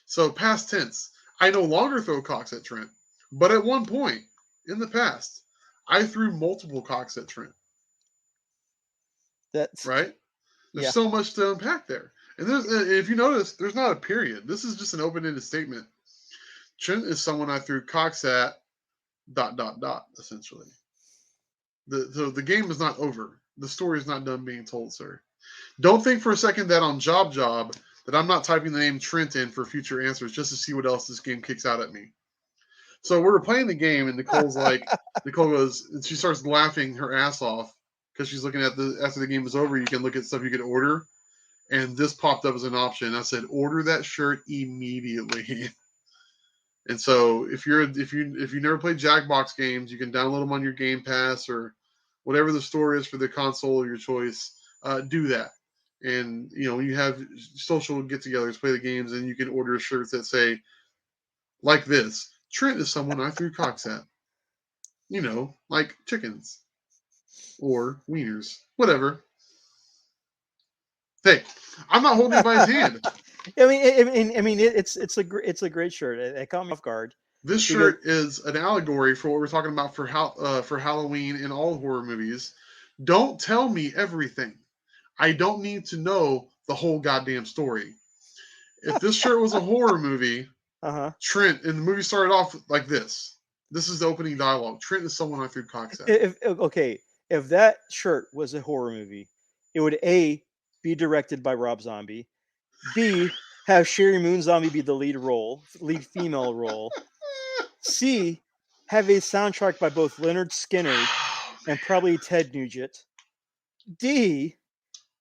So past tense. I no longer throw cocks at Trent, but at one point in the past, I threw multiple cocks at Trent. That's right. There's so much to unpack there. And if you notice, there's not a period. This is just an open-ended statement. Trent is someone I threw cocks at, ... essentially. The game is not over. The story is not done being told, sir. Don't think for a second that on Job that I'm not typing the name Trent in for future answers just to see what else this game kicks out at me. So we're playing the game, and Nicole goes, and she starts laughing her ass off because she's looking at after the game is over, you can look at stuff you could order. And this popped up as an option. I said, order that shirt immediately. And so if you never played Jackbox games, you can download them on your Game Pass or whatever the store is for the console of your choice. Do that. And when you have social get-togethers, play the games, and you can order shirts that say, like this, Trent is someone I threw cocks at. Like chickens or wieners, whatever. Hey, I'm not holding anybody's hand. I mean, it's a great shirt. It caught me off guard. This shirt is an allegory for what we're talking about for Halloween in all horror movies. Don't tell me everything. I don't need to know the whole goddamn story. If this shirt was a horror movie, Trent, and the movie started off like this. This is the opening dialogue. Trent is someone I threw cocks at. If that shirt was a horror movie, it would A, be directed by Rob Zombie, B, have Sherry Moon Zombie be the lead female role, C, have a soundtrack by both Leonard Skinner and probably Ted Nugent, D,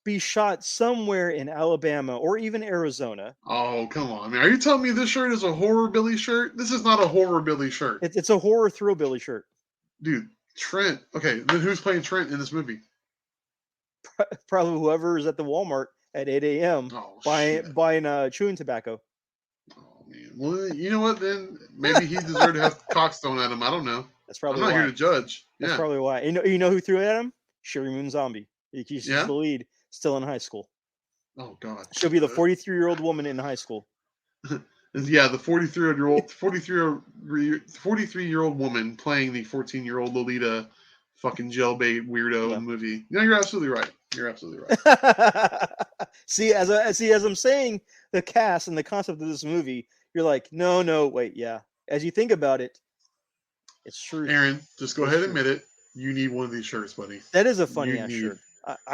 be shot somewhere in Alabama or even Arizona. Oh, come on, man. Are you telling me this shirt is a horror Billy shirt? This is not a horror Billy shirt. It's a horror thrill-billy shirt. Dude, Trent. Okay, then who's playing Trent in this movie? Probably whoever is at the Walmart at 8 a.m. buying chewing tobacco. Oh, man. Well, you know what, then? Maybe he deserved to have cocks thrown at him. I don't know. That's probably I'm not here to judge. That's probably why. You know who threw it at him? Sherry Moon Zombie. She's the lead, still in high school. Oh, God. She'll be the 43-year-old woman in high school. Yeah, the 43-year-old woman playing the 14-year-old Lolita fucking jailbait weirdo in the movie. No, you're absolutely right. See, as I'm saying the cast and the concept of this movie, you're like, no, wait, yeah. As you think about it, it's true. Aaron, just go ahead and admit it. You need one of these shirts, buddy. That is a funny ass shirt.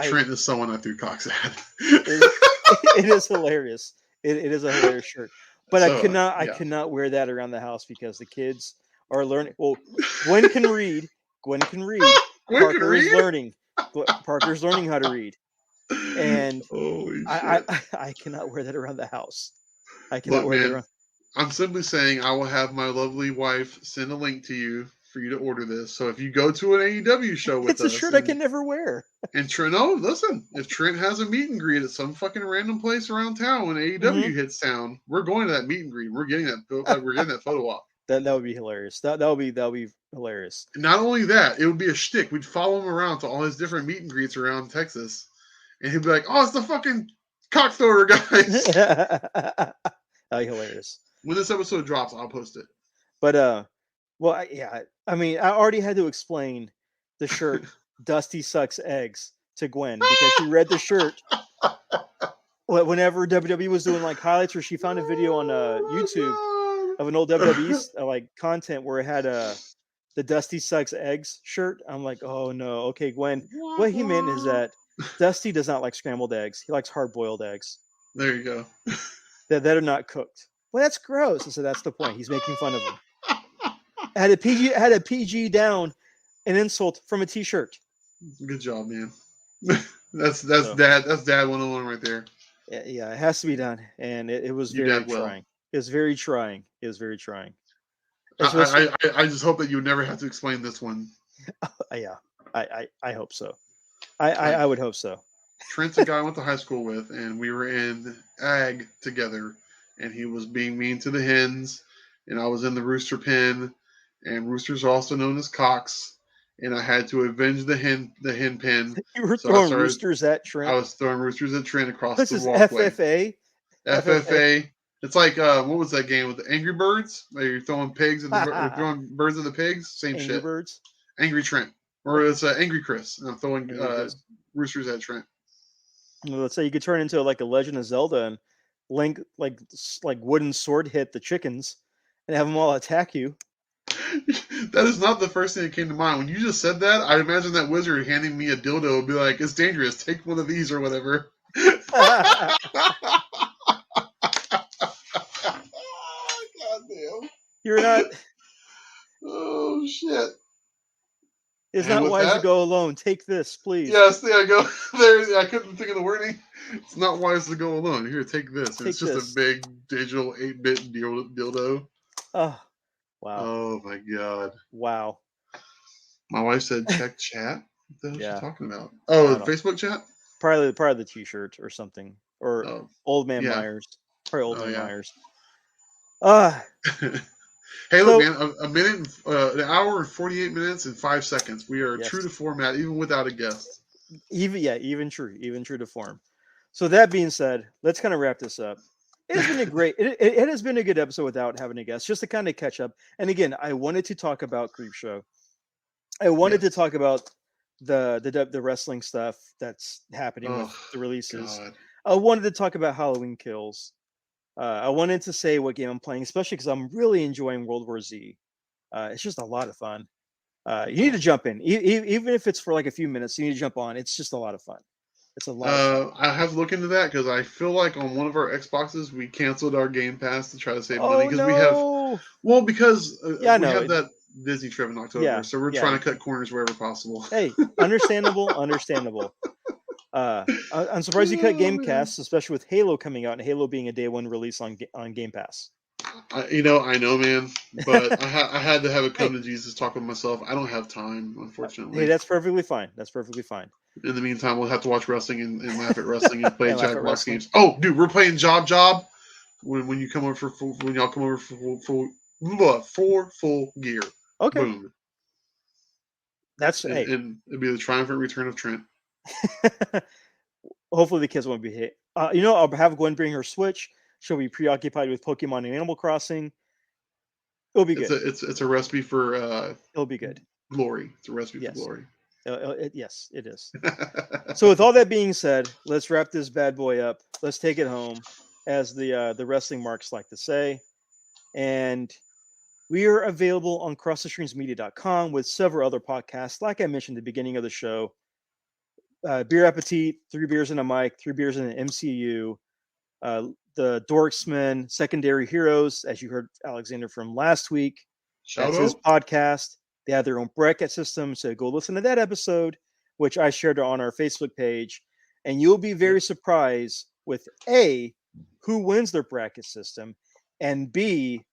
Trent is someone I threw cocks at. It is hilarious. It is a hilarious shirt. But I cannot wear that around the house because the kids are learning. Well, Gwen can read. Parker's learning how to read. And I cannot wear that around the house. I cannot wear that around. I'm simply saying I will have my lovely wife send a link to you for you to order this. So if you go to an AEW show with us, it's a shirt I can never wear. And Trent, listen, if Trent has a meet and greet at some fucking random place around town when AEW hits town, we're going to that meet and greet. We're getting that photo op. That would be hilarious. That would be hilarious. Not only that, it would be a shtick. We'd follow him around to all his different meet and greets around Texas, and he'd be like, "Oh, it's the fucking cock thrower guys." That'd be hilarious. When this episode drops, I'll post it. But I mean, I already had to explain the shirt "Dusty Sucks Eggs" to Gwen because she read the shirt. Whenever WWE was doing like highlights, or she found a video on YouTube of an old WWE content where it had the Dusty Sucks Eggs shirt. I'm like, oh no, okay, Gwen. What he meant is that Dusty does not like scrambled eggs. He likes hard-boiled eggs. There you go. that are not cooked. Well, that's gross. And so that's the point. He's making fun of him. Had a PG down an insult from a T-shirt. Good job, man. That's So, dad. That's dad 101 right there. yeah, it has to be done, and it was You very dad will. trying. It was very trying. It was very trying. Especially, I just hope that you never have to explain this one. yeah, I hope so. Like I would hope so. Trent's a guy I went to high school with, and we were in ag together, and he was being mean to the hens, and I was in the rooster pen, and roosters are also known as cocks, and I had to avenge the hen pen. You were So I throwing started. roosters at I Trent. was throwing roosters at Trent across This the is walkway. FFA. FFA. It's like what was that game with the Angry Birds? Where you're throwing pigs at throwing birds at the pigs. Same Angry shit. Birds. Angry Trent, or it's Angry Chris, and I'm throwing Angry Chris. roosters at Trent. Well, let's say you could turn into like a Legend of Zelda and Link like wooden sword hit the chickens and have them all attack you. That is not the first thing that came to mind. When you just said that, I imagine that wizard handing me a dildo and be like, "It's dangerous. Take one of these or whatever." God damn. You're not. Oh shit. It's And not with wise to that, go alone. Take this, please. yes, there I go. There, I couldn't think of the wording. It's not wise to go alone. Here, take this. And it's Take just this. a big digital 8-bit dildo. Oh, wow. Oh my god. Wow. My wife said, "Check chat." What the hell is Yeah. she talking about? Oh, don't- Facebook chat. Probably the T-shirt or something, or Oh, Old Man yeah. Myers. Probably Old Oh, Man yeah. Myers. Hey, So- look, man! A minute, an hour and 48 minutes and 5 seconds. We are Yes. true to format, even without a guest. even true to form. So that being said, let's kind of wrap this up. It's been a great. It has been a good episode without having a guest, just to kind of catch up. And again, I wanted to talk about Creepshow. I wanted to talk about the wrestling stuff that's happening with the releases. God. I wanted to talk about Halloween Kills. I wanted to say what game I'm playing, especially because I'm really enjoying World War Z. It's just a lot of fun. You need to jump in, even if it's for like a few minutes. You need to jump on. It's just a lot of fun. It's a lot of fun. I have to look into that because I feel like on one of our Xboxes we canceled our Game Pass to try to save money because we have because we have that Disney trip in October, so we're trying to cut corners wherever possible. Hey, understandable. I'm surprised you cut Game Pass, especially with Halo coming out and Halo being a day one release on Game Pass. I know, man, but I had to have a come to Jesus talk with myself. I don't have time, unfortunately. Hey, that's perfectly fine. In the meantime, we'll have to watch wrestling and laugh at wrestling and play Jackbox games. Oh, dude, we're playing Job when you come over when y'all come over for full gear. Okay. Boom. And it'd be the triumphant return of Trent. Hopefully the kids won't be hit. I'll have Gwen bring her Switch. She'll be preoccupied with Pokemon and Animal Crossing. It'll be good. It's a recipe for it'll be good. Glory. It's a recipe for glory. Yes, it is. So with all that being said, let's wrap this bad boy up. Let's take it home, as the wrestling marks like to say. And we are available on crossthestreamsmedia.com with several other podcasts, like I mentioned at the beginning of the show. Beer Appetit, 3 Beers and a Mic, 3 Beers and an MCU, the Dorksmen, Secondary Heroes, as you heard Alexander from last week. That's his podcast. They have their own bracket system, so go listen to that episode, which I shared on our Facebook page, and you'll be very surprised with A, who wins their bracket system, and B,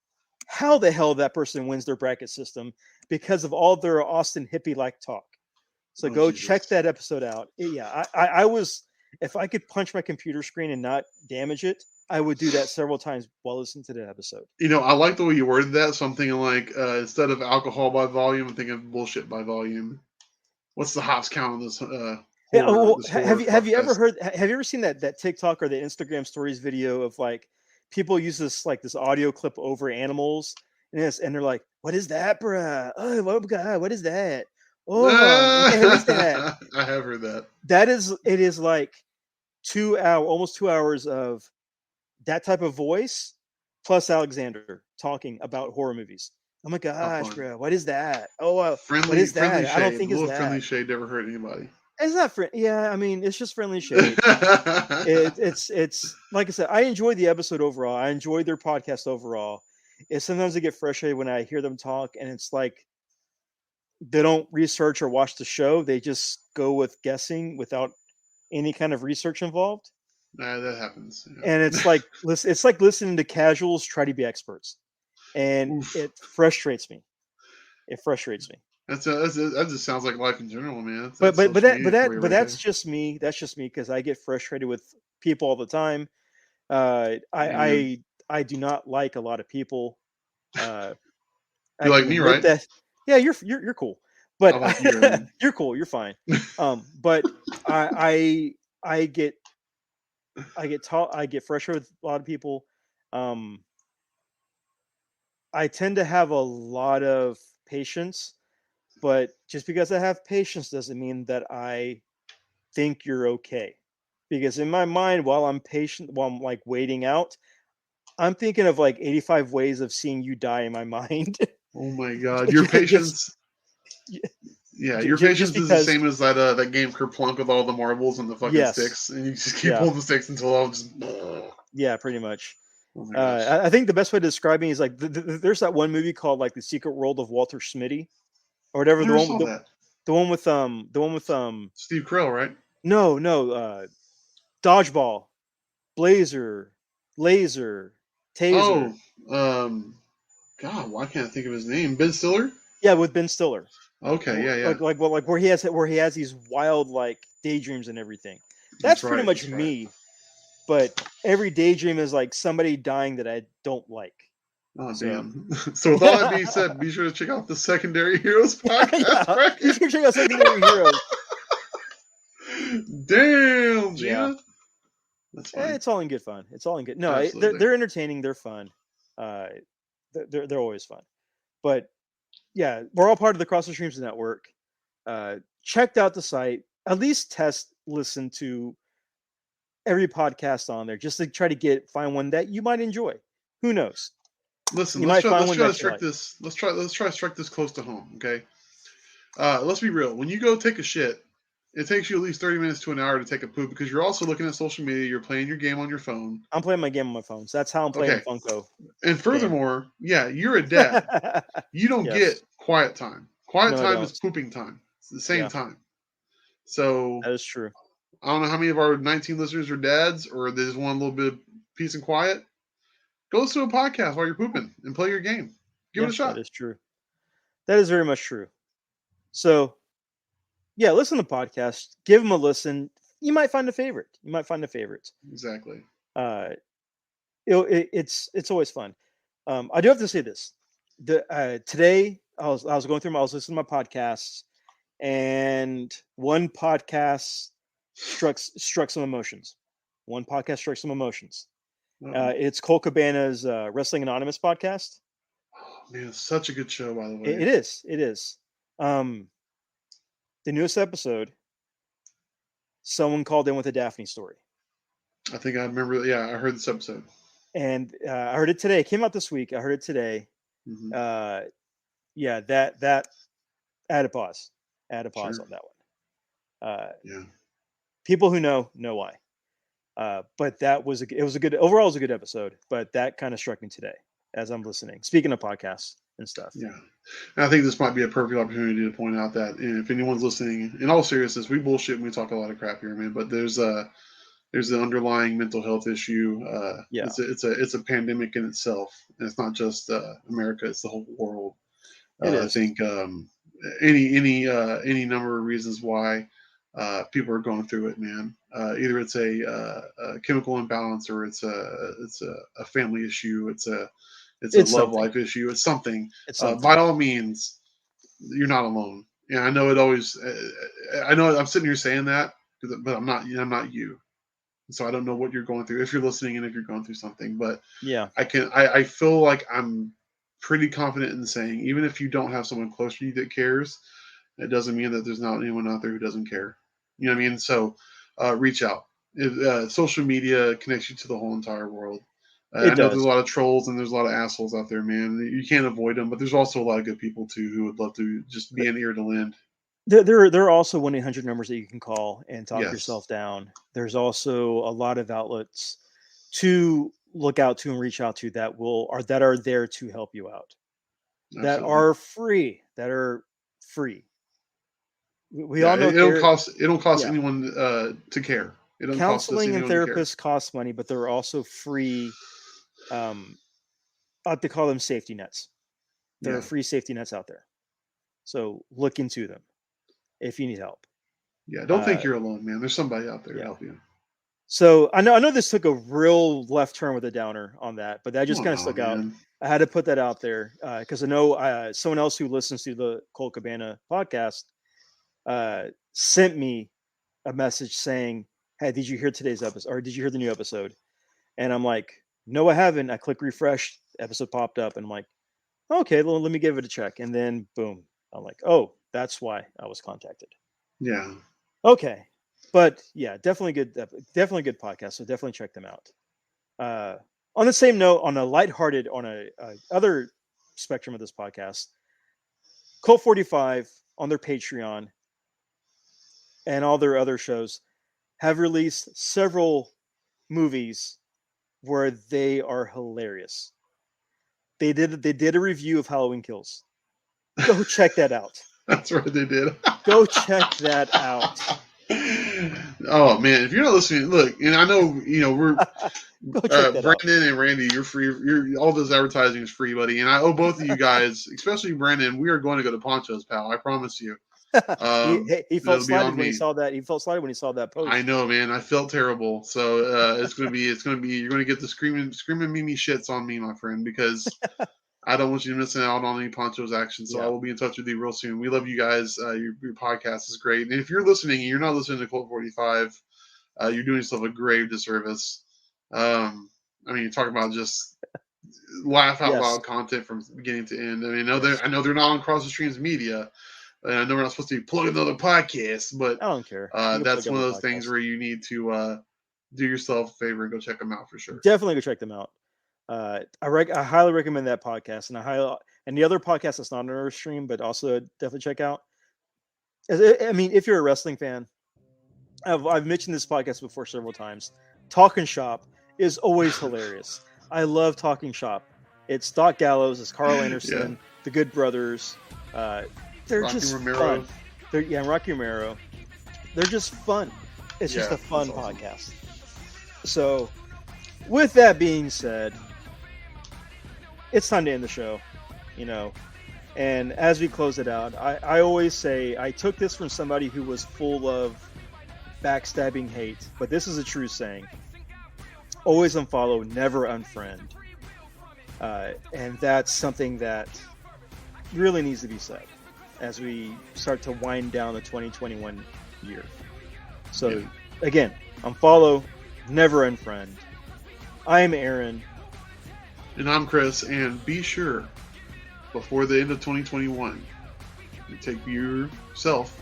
how the hell that person wins their bracket system because of all their Austin hippie-like talk. So go check that episode out. Yeah, I was, if I could punch my computer screen and not damage it, I would do that several times while listening to the episode. I like the way you worded that. So I'm thinking like instead of alcohol by volume, I'm thinking bullshit by volume. What's the hops count on this? Have you ever seen that TikTok or the Instagram stories video of like people use this audio clip over animals and they're like, "What is that, bruh? Oh my god, what is that? Oh, what is that?" I have heard that. It is like almost 2 hours of that type of voice, plus Alexander talking about horror movies. Oh my gosh, bro! What is that? Oh, what is that? I don't think it's that. Friendly shade never hurt anybody. It's not yeah. I mean, it's just friendly shade. It's like I said. I enjoyed the episode overall. I enjoyed their podcast overall. Sometimes I get frustrated when I hear them talk, and it's like they don't research or watch the show. They just go with guessing without any kind of research involved. Nah, that happens. Yeah. And it's like listening to casuals try to be experts, and Oof. it frustrates me. It frustrates me. That just sounds like life in general, man. But That's social media for you right that's there. just me. That's just me because I get frustrated with people all the time. Amen. I do not like a lot of people. I You like can me, admit right? that. Yeah, you're cool, I but like you, Aaron. you're cool. You're fine. But I get I get frustrated with a lot of people. Um, I tend to have a lot of patience, but just because I have patience doesn't mean that I think you're okay. Because in my mind, while I'm patient, while I'm like waiting out, I'm thinking of like 85 ways of seeing you die in my mind. Oh my God, your just, patience. Yeah, your just patience is the because, same as that game Kerplunk with all the marbles and the fucking yes, sticks, and you just keep yeah, pulling the sticks until all just. yeah, pretty much. Oh my gosh, I think the best way to describe me is like there's that one movie called like The Secret World of Walter Smitty or I whatever. never saw that. The one with Steve Carell, right? no dodgeball, blazer, laser, taser. Oh, God, why can't I think of his name? Ben Stiller. Yeah, with Ben Stiller. Okay, yeah, yeah, Like where he has these wild like daydreams and everything. That's that's pretty right, much that's right. me, but every daydream is like somebody dying that I don't like. Oh So damn! So with all that being said, be sure to check out the Secondary Heroes podcast yeah, you bracket. should check out Secondary Heroes. Damn, Yeah, Gina. That's fine. it's all in good fun. It's all in good. No, Absolutely. they're entertaining. They're fun. Uh, they're always fun. But yeah, we're all part of the Cross the Streams Network. Checked out the site. At least listen to every podcast on there just to try to find one that you might enjoy. Who knows? Listen, You might find let's one try to that you strike like. this. Let's try to strike this close to home. Okay. Let's be real. When you go take a shit, it takes you at least 30 minutes to an hour to take a poop because you're also looking at social media. You're playing your game on your phone. I'm playing my game on my phone, so that's how I'm playing the Okay. Funko And game. furthermore, yeah, you're a dad. You don't Yes. get quiet time. Quiet No, I time is don't. pooping time. It's the same Yeah, time. So that is true. I don't know how many of our 19 listeners are dads or they just want a little bit of peace and quiet. Go listen to a podcast while you're pooping and play your game. Give it Yeah, a that shot. is true. That is very much true. So, yeah, listen to podcasts. Give them a listen. You might find a favorite. You might find a favorite. Exactly. Uh, it's always fun. I do have to say this. Today I was going through. I was listening to my podcasts, and one podcast struck some emotions. One podcast struck some emotions. It's Cole Cabana's Wrestling Anonymous podcast. Oh, man, such a good show, by the way. It is. It is. The newest episode, someone called in with a Daphne story, I think I remember. Yeah, I heard this episode. and I heard it today. It came out this week. I heard it today. Mm-hmm. Yeah, that add a pause. Add a pause Sure. on that one. Yeah. People who know why. But it was a good overall. It was a good episode. But that kind of struck me today as I'm listening. Speaking of podcasts and stuff. Yeah. And I think this might be a perfect opportunity to point out that if anyone's listening, in all seriousness, we bullshit and we talk a lot of crap here, man. But there's an underlying mental health issue. Yeah. It's a pandemic in itself, and it's not just America; it's the whole world. It I is. think any number of reasons why people are going through it, man. Either it's a chemical imbalance, or it's a family issue. It's a love something. life issue. It's something. It's something. By all means, you're not alone. And I know it always. I know I'm sitting here saying that, but I'm not. I'm not you. So I don't know what you're going through if you're listening and if you're going through something. But Yeah. I feel like I'm pretty confident in saying, even if you don't have someone close to you that cares, it doesn't mean that there's not anyone out there who doesn't care. You know what I mean? So reach out. Social media connects you to the whole entire world. I know there's a lot of trolls and there's a lot of assholes out there, man. You can't avoid them, but there's also a lot of good people too who would love to just be an ear to lend. There are also 1-800 numbers that you can call and talk Yes. yourself down. There's also a lot of outlets to look out to and reach out to that are there to help you out. That Absolutely. are free. We all know it don't cost anyone to care. It don't cost us counseling and anyone to care. therapists cost money, but there are also free. I like to call them safety nets. There are free safety nets out there, so look into them if you need help. Yeah, don't think you're alone, man. There's somebody out there to help you. So I know this took a real left turn with a downer on that, but that just kind of stuck out. I had to put that out there because I know someone else who listens to the Colt Cabana podcast sent me a message saying, "Hey, did you hear today's episode? Or did you hear the new episode?" And I'm like, "No, I haven't." I click refresh, episode popped up, and I'm like, "Okay, well, let me give it a check." And then boom, I'm like, "Oh, that's why I was contacted." Yeah. Okay. But yeah, definitely good podcast. So definitely check them out. On the same note, on a lighthearted, on a other spectrum of this podcast, Colt 45 on their Patreon and all their other shows have released several movies where they are hilarious. They did a review of Halloween Kills. Go check that out. That's right, they did. Go check that out. Oh man, if you're not listening, look, and I know we're Brandon and Randy, you're free. All this advertising is free, buddy. And I owe both of you guys, especially Brandon, we are going to go to Poncho's, pal. I promise you. He felt slighted when he saw that. He felt slighted when he saw that post. I know, man. I felt terrible. So it's gonna be. You're gonna get the screaming Mimi shits on me, my friend, because I don't want you to miss out on any Poncho's action. So I will be in touch with you real soon. We love you guys. Your podcast is great. And if you're listening and you're not listening to Colt 45, you're doing yourself a grave disservice. I mean, talk about just laugh out loud content from beginning to end. I mean, I know they're not on Cross the Streams Media. And I know we're not supposed to be plugging other podcasts, but I don't care. That's one of those things where you need to do yourself a favor and go check them out for sure. Definitely go check them out. I highly recommend that podcast, and the other podcast that's not on our stream, but also definitely check out. I mean, if you're a wrestling fan, I've mentioned this podcast before several times. Talking Shop is always hilarious. I love Talking Shop. It's Doc Gallows, it's Carl Anderson, the Good Brothers. They're Rocky just Romero. fun. Rocky Romero. They're just fun. It's just a fun awesome. podcast. So, with that being said, it's time to end the show, and as we close it out, I always say I took this from somebody who was full of backstabbing hate, but this is a true saying: always unfollow, never unfriend. And that's something that really needs to be said as we start to wind down the 2021 year. So again, unfollow, never unfriend. I'm Aaron. And I'm Chris, and be sure, before the end of 2021, you take yourself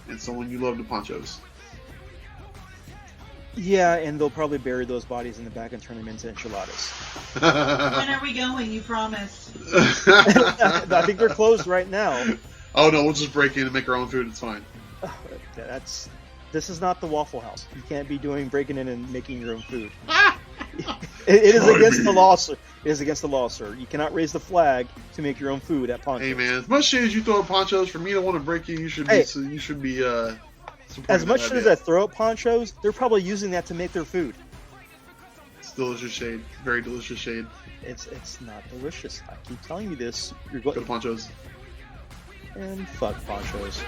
and someone you love to Poncho's. Yeah, and they'll probably bury those bodies in the back and turn them into enchiladas. When are we going? You promised. I think they're closed right now. Oh no, we'll just break in and make our own food. It's fine. This is not the Waffle House. You can't be breaking in and making your own food. It is against the law, sir. It is against the law, sir. You cannot raise the flag to make your own food at Poncho's. Hey man, as much shit as you throw at Poncho's, for me to want to break you, you should be. As much shit as I throw at Poncho's, they're probably using that to make their food. It's delicious shade. Very delicious shade. It's not delicious. I keep telling you this. You're Go to Poncho's. And fuck Poncho's.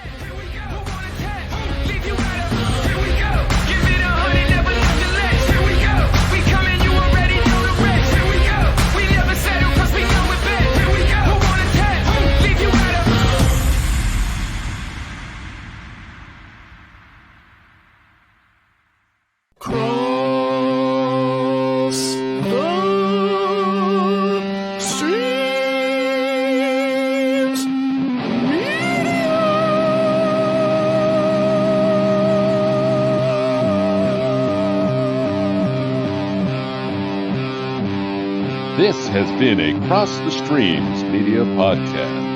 This has been a Cross the Streams Media Podcast.